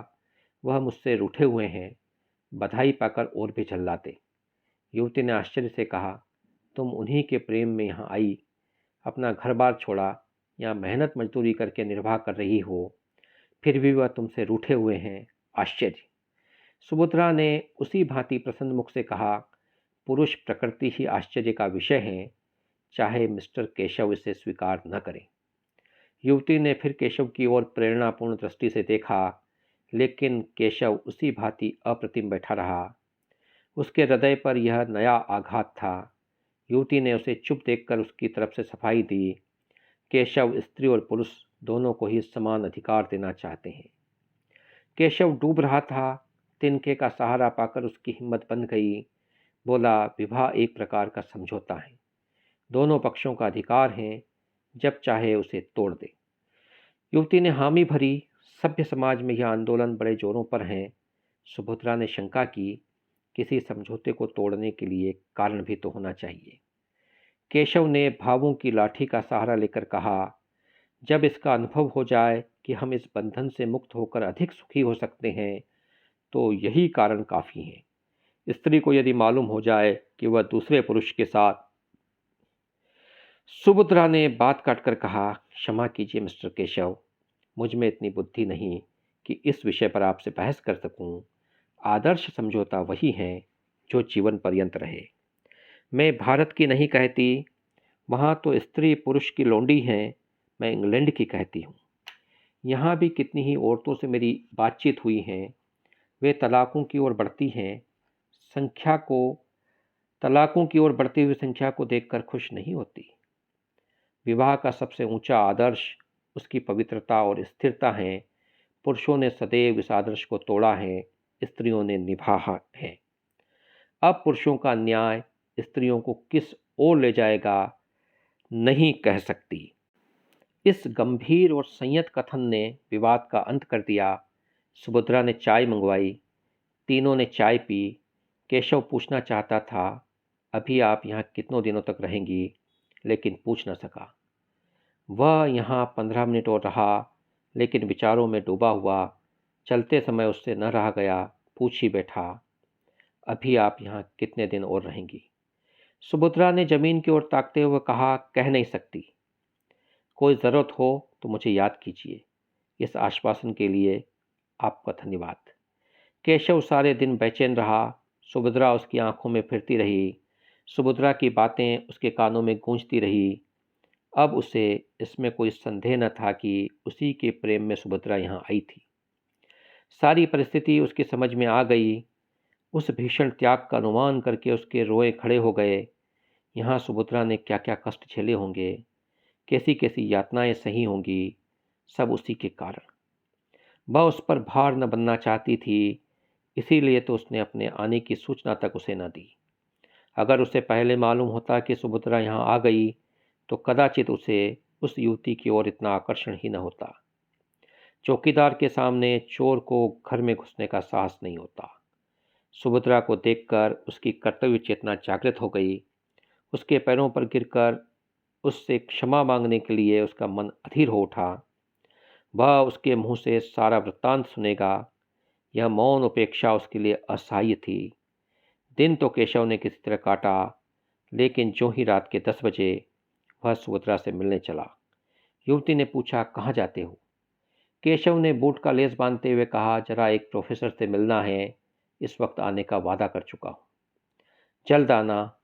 वह मुझसे रूठे हुए हैं, बधाई पाकर और भी झल्लाते। युवती ने आश्चर्य से कहा, तुम उन्हीं के प्रेम में यहाँ आई, अपना घर बार छोड़ा, यहाँ मेहनत मजदूरी करके निर्वाह कर रही हो, फिर भी वह तुमसे रूठे हुए हैं, आश्चर्य। सुभद्रा ने उसी भांति प्रसन्न मुख से कहा, पुरुष प्रकृति ही आश्चर्य का विषय है, चाहे मिस्टर केशव इसे स्वीकार न करें। युवती ने फिर केशव की ओर प्रेरणापूर्ण दृष्टि से देखा, लेकिन केशव उसी भांति अप्रतिम बैठा रहा। उसके हृदय पर यह नया आघात था। युवती ने उसे चुप देखकर उसकी तरफ से सफाई दी। केशव स्त्री और पुरुष दोनों को ही समान अधिकार देना चाहते हैं। केशव डूब रहा था। तिनके का सहारा पाकर उसकी हिम्मत बंध गई। बोला, विवाह एक प्रकार का समझौता है, दोनों पक्षों का अधिकार है, जब चाहे उसे तोड़ दे। युवती ने हामी भरी। सभ्य समाज में यह आंदोलन बड़े जोरों पर हैं। सुभद्रा ने शंका की, किसी समझौते को तोड़ने के लिए कारण भी तो होना चाहिए। केशव ने भावों की लाठी का सहारा लेकर कहा, जब इसका अनुभव हो जाए कि हम इस बंधन से मुक्त होकर अधिक सुखी हो सकते हैं, तो यही कारण काफ़ी है। स्त्री को यदि मालूम हो जाए कि वह दूसरे पुरुष के साथ। सुभद्रा ने बात काटकर कहा, क्षमा कीजिए मिस्टर केशव, मुझ में इतनी बुद्धि नहीं कि इस विषय पर आपसे बहस कर सकूं। आदर्श समझौता वही है जो जीवन पर्यंत रहे। मैं भारत की नहीं कहती, वहाँ तो स्त्री पुरुष की लौंडी हैं, मैं इंग्लैंड की कहती हूँ। यहाँ भी कितनी ही औरतों से मेरी बातचीत हुई है, वे तलाकों की ओर बढ़ती हैं। तलाकों की ओर बढ़ती हुई संख्या को देखकर खुश नहीं होती। विवाह का सबसे ऊंचा आदर्श उसकी पवित्रता और स्थिरता है। पुरुषों ने सदैव इस आदर्श को तोड़ा है, स्त्रियों ने निभाया है। अब पुरुषों का न्याय स्त्रियों को किस ओर ले जाएगा, नहीं कह सकती। इस गंभीर और संयत कथन ने विवाद का अंत कर दिया। सुभद्रा ने चाय मंगवाई। तीनों ने चाय पी। केशव पूछना चाहता था, अभी आप यहाँ कितनों दिनों तक रहेंगी, लेकिन पूछ न सका। वह यहाँ 15 मिनट और रहा, लेकिन विचारों में डूबा हुआ। चलते समय उससे न रहा गया, पूछ ही बैठा, अभी आप यहाँ कितने दिन और रहेंगी? सुभद्रा ने जमीन की ओर ताकते हुए कहा, कह नहीं सकती। कोई ज़रूरत हो तो मुझे याद कीजिए। इस आश्वासन के लिए आपका धन्यवाद। केशव सारे दिन बेचैन रहा। सुभद्रा उसकी आंखों में फिरती रही। सुभद्रा की बातें उसके कानों में गूंजती रही। अब उसे इसमें कोई संदेह न था कि उसी के प्रेम में सुभद्रा यहाँ आई थी। सारी परिस्थिति उसकी समझ में आ गई। उस भीषण त्याग का अनुमान करके उसके रोए खड़े हो गए। यहाँ सुभद्रा ने क्या क्या कष्ट झेले होंगे, कैसी कैसी यातनाएं सही होंगी, सब उसी के कारण। वह उस पर भार न बनना चाहती थी, इसीलिए तो उसने अपने आने की सूचना तक उसे न दी। अगर उसे पहले मालूम होता कि सुभद्रा यहाँ आ गई तो कदाचित उसे उस युवती की ओर इतना आकर्षण ही न होता। चौकीदार के सामने चोर को घर में घुसने का साहस नहीं होता। सुभद्रा को देखकर उसकी कर्तव्य चेतना जागृत हो गई। उसके पैरों पर गिरकर उससे क्षमा मांगने के लिए उसका मन अधीर हो उठा। वह उसके मुंह से सारा वृत्तांत सुनेगा, यह मौन उपेक्षा उसके लिए असह्य थी। दिन तो केशव ने किसी तरह काटा, लेकिन जो ही रात के 10 बजे वह सुभद्रा से मिलने चला। युवती ने पूछा, कहाँ जाते हो? केशव ने बूट का लेस बांधते हुए कहा, जरा एक प्रोफेसर से मिलना है, इस वक्त आने का वादा कर चुका हूँ। जल्द आना।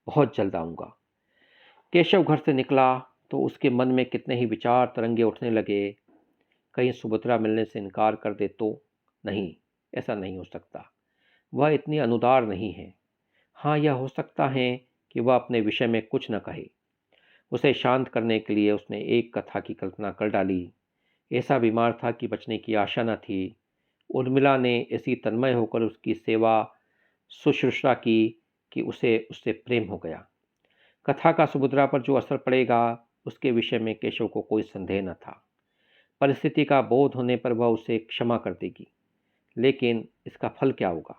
बहुत जल्द आऊँगा। केशव घर से निकला तो उसके मन में कितने ही विचार तरंगे उठने लगे। कहीं सुभद्रा मिलने से इनकार कर दे तो? नहीं, ऐसा नहीं हो सकता। वह इतनी अनुदार नहीं है। हाँ, यह हो सकता है कि वह अपने विषय में कुछ न कहे। उसे शांत करने के लिए उसने एक कथा की कल्पना कर डाली। ऐसा बीमार था कि बचने की आशा न थी। उर्मिला ने ऐसी तन्मय होकर उसकी सेवा शुश्रूषा की कि उसे उससे प्रेम हो गया। कथा का सुभद्रा पर जो असर पड़ेगा उसके विषय में केशव को कोई संदेह न था। परिस्थिति का बोध होने पर वह उसे क्षमा कर देगी, लेकिन इसका फल क्या होगा?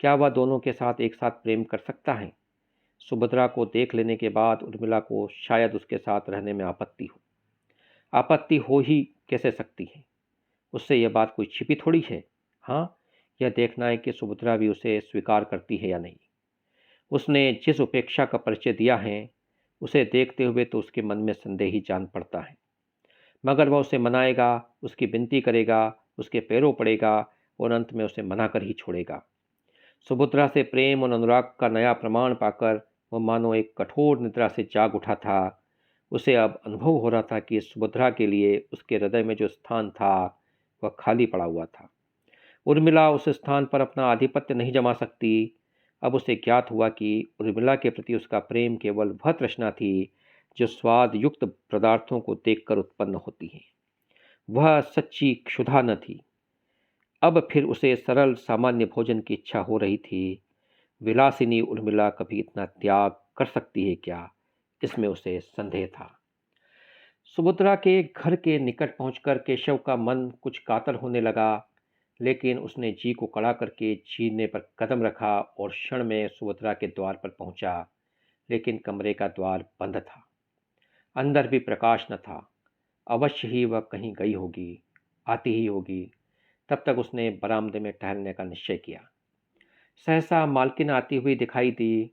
क्या वह दोनों के साथ एक साथ प्रेम कर सकता है? सुभद्रा को देख लेने के बाद उर्मिला को शायद उसके साथ रहने में आपत्ति हो। आपत्ति हो ही कैसे सकती है? उससे यह बात कोई छिपी थोड़ी है। हाँ, यह देखना है कि सुभद्रा भी उसे स्वीकार करती है या नहीं। उसने जिस उपेक्षा का परिचय दिया है, उसे देखते हुए तो उसके मन में संदेह ही जान पड़ता है। मगर वह उसे मनाएगा, उसकी विनती करेगा, उसके पैरों पड़ेगा और अंत में उसे मना कर ही छोड़ेगा। सुभद्रा से प्रेम और अनुराग का नया प्रमाण पाकर वह मानो एक कठोर निद्रा से जाग उठा था। उसे अब अनुभव हो रहा था कि सुभद्रा के लिए उसके हृदय में जो स्थान था वह खाली पड़ा हुआ था। उर्मिला उस स्थान पर अपना आधिपत्य नहीं जमा सकती। अब उसे ज्ञात हुआ कि उर्मिला के प्रति उसका प्रेम केवल वह तृष्णा थी जो स्वाद युक्त पदार्थों को देखकर उत्पन्न होती है। वह सच्ची क्षुधा न थी। अब फिर उसे सरल सामान्य भोजन की इच्छा हो रही थी। विलासिनी उर्मिला कभी इतना त्याग कर सकती है क्या? इसमें उसे संदेह था। सुभद्रा के घर के निकट पहुंचकर केशव का मन कुछ कातर होने लगा, लेकिन उसने जी को कड़ा करके जीने पर कदम रखा और क्षण में सुभद्रा के द्वार पर पहुंचा। लेकिन कमरे का द्वार बंद था। अंदर भी प्रकाश न था। अवश्य ही वह कहीं गई होगी, आती ही होगी। तब तक उसने बरामदे में टहलने का निश्चय किया। सहसा मालकिन आती हुई दिखाई दी।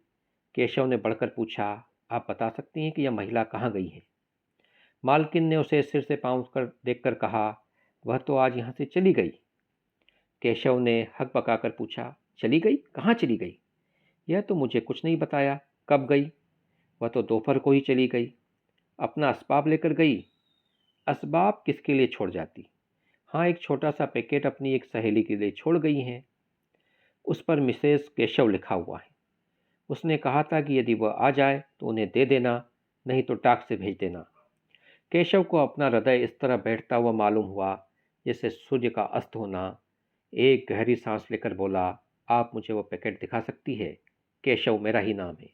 केशव ने बढ़कर पूछा, आप बता सकती हैं कि यह महिला कहाँ गई है? मालकिन ने उसे सिर से पांव कर देखकर कहा, वह तो आज यहाँ से चली गई। केशव ने हक पकाकर पूछा, चली गई? कहाँ चली गई? यह तो मुझे कुछ नहीं बताया। कब गई? वह तो दोपहर को ही चली गई। अपना असबाब लेकर गई? असबाब किसके लिए छोड़ जाती? हाँ, एक छोटा सा पैकेट अपनी एक सहेली के लिए छोड़ गई हैं। उस पर मिसेस केशव लिखा हुआ है। उसने कहा था कि यदि वह आ जाए तो उन्हें दे देना, नहीं तो डाक से भेज देना। केशव को अपना हृदय इस तरह बैठता हुआ मालूम हुआ जैसे सूर्य का अस्त होना। एक गहरी सांस लेकर बोला, आप मुझे वो पैकेट दिखा सकती है? केशव मेरा ही नाम है।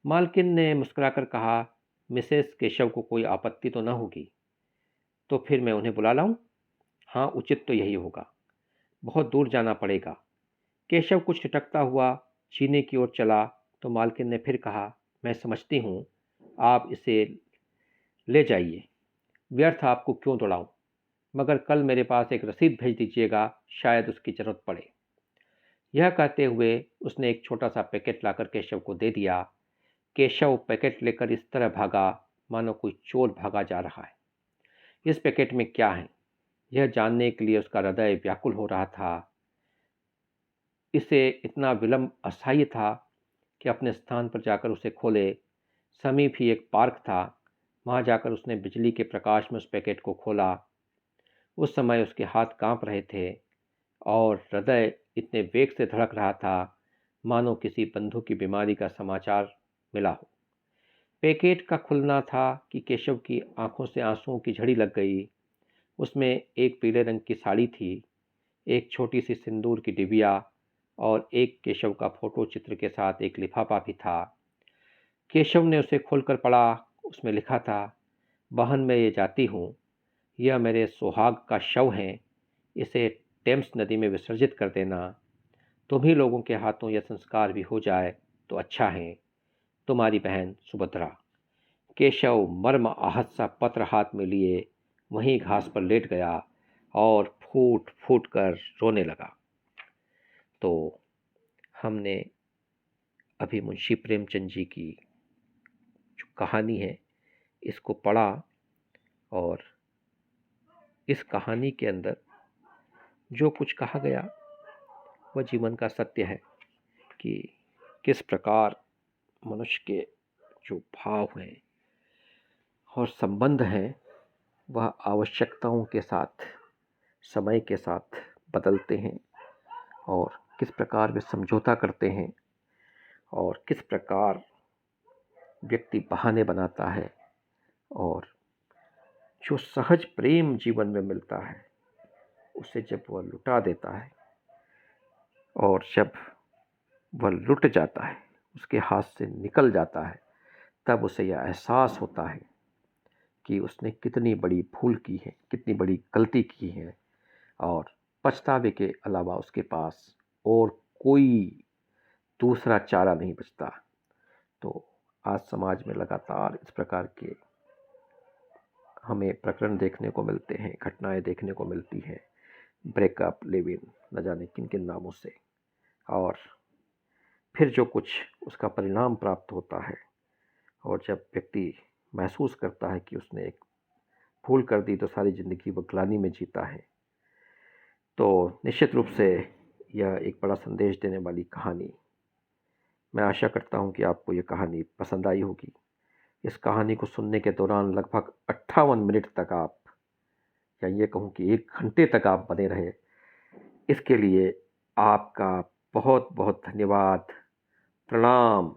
मालकिन ने मुस्कुराकर कहा, मिसेस केशव को कोई आपत्ति तो न होगी? तो फिर मैं उन्हें बुला लाऊं? हाँ, उचित तो यही होगा। बहुत दूर जाना पड़ेगा। केशव कुछ ठिठकता हुआ जीने की ओर चला तो मालकिन ने फिर कहा, मैं समझती हूँ, आप इसे ले जाइए। व्यर्थ आपको क्यों दौड़ाऊं? मगर कल मेरे पास एक रसीद भेज दीजिएगा, शायद उसकी ज़रूरत पड़े। यह कहते हुए उसने एक छोटा सा पैकेट लाकर केशव को दे दिया। केशव पैकेट लेकर इस तरह भागा मानो कोई चोर भागा जा रहा है। इस पैकेट में क्या है, यह जानने के लिए उसका हृदय व्याकुल हो रहा था। इसे इतना विलंब अस्थायी था कि अपने स्थान पर जाकर उसे खोले। समीप ही एक पार्क था, वहां जाकर उसने बिजली के प्रकाश में उस पैकेट को खोला। उस समय उसके हाथ कांप रहे थे और हृदय इतने वेग से धड़क रहा था मानो किसी बंधु की बीमारी का समाचार मिला हो। पैकेट का खुलना था कि केशव की आंखों से आंसुओं की झड़ी लग गई। उसमें एक पीले रंग की साड़ी थी, एक छोटी सी सिंदूर की डिबिया और एक केशव का फोटो चित्र के साथ एक लिफाफा भी था। केशव ने उसे खोलकर पढ़ा। उसमें लिखा था, बहन मैं ये जाती हूँ, यह मेरे सुहाग का शव है, इसे टेम्स नदी में विसर्जित कर देना। तुम्ही लोगों के हाथों यह संस्कार भी हो जाए तो अच्छा है। तुम्हारी बहन सुभद्रा। केशव मर्म आहत सा पत्र हाथ में लिए वहीं घास पर लेट गया और फूट फूट कर रोने लगा। तो हमने अभी मुंशी प्रेमचंद जी की जो कहानी है इसको पढ़ा और इस कहानी के अंदर जो कुछ कहा गया वह जीवन का सत्य है कि किस प्रकार मनुष्य के जो भाव हैं और संबंध हैं वह आवश्यकताओं के साथ समय के साथ बदलते हैं और किस प्रकार वे समझौता करते हैं और किस प्रकार व्यक्ति बहाने बनाता है और जो सहज प्रेम जीवन में मिलता है उसे जब वह लुटा देता है और जब वह लुट जाता है, उसके हाथ से निकल जाता है, तब उसे यह एहसास होता है कि उसने कितनी बड़ी भूल की है, कितनी बड़ी गलती की है और पछतावे के अलावा उसके पास और कोई दूसरा चारा नहीं बचता। तो आज समाज में लगातार इस प्रकार के हमें प्रकरण देखने को मिलते हैं, घटनाएं देखने को मिलती हैं, ब्रेकअप, लिव इन, न जाने किन किन नामों से, और फिर जो कुछ उसका परिणाम प्राप्त होता है और जब व्यक्ति महसूस करता है कि उसने एक भूल कर दी तो सारी ज़िंदगी वो ग्लानि में जीता है। तो निश्चित रूप से यह एक बड़ा संदेश देने वाली कहानी। मैं आशा करता हूँ कि आपको ये कहानी पसंद आई होगी। इस कहानी को सुनने के दौरान लगभग 58 मिनट तक आप, या ये कहूँ कि 1 घंटे तक आप बने रहे, इसके लिए आपका बहुत बहुत धन्यवाद। प्रणाम।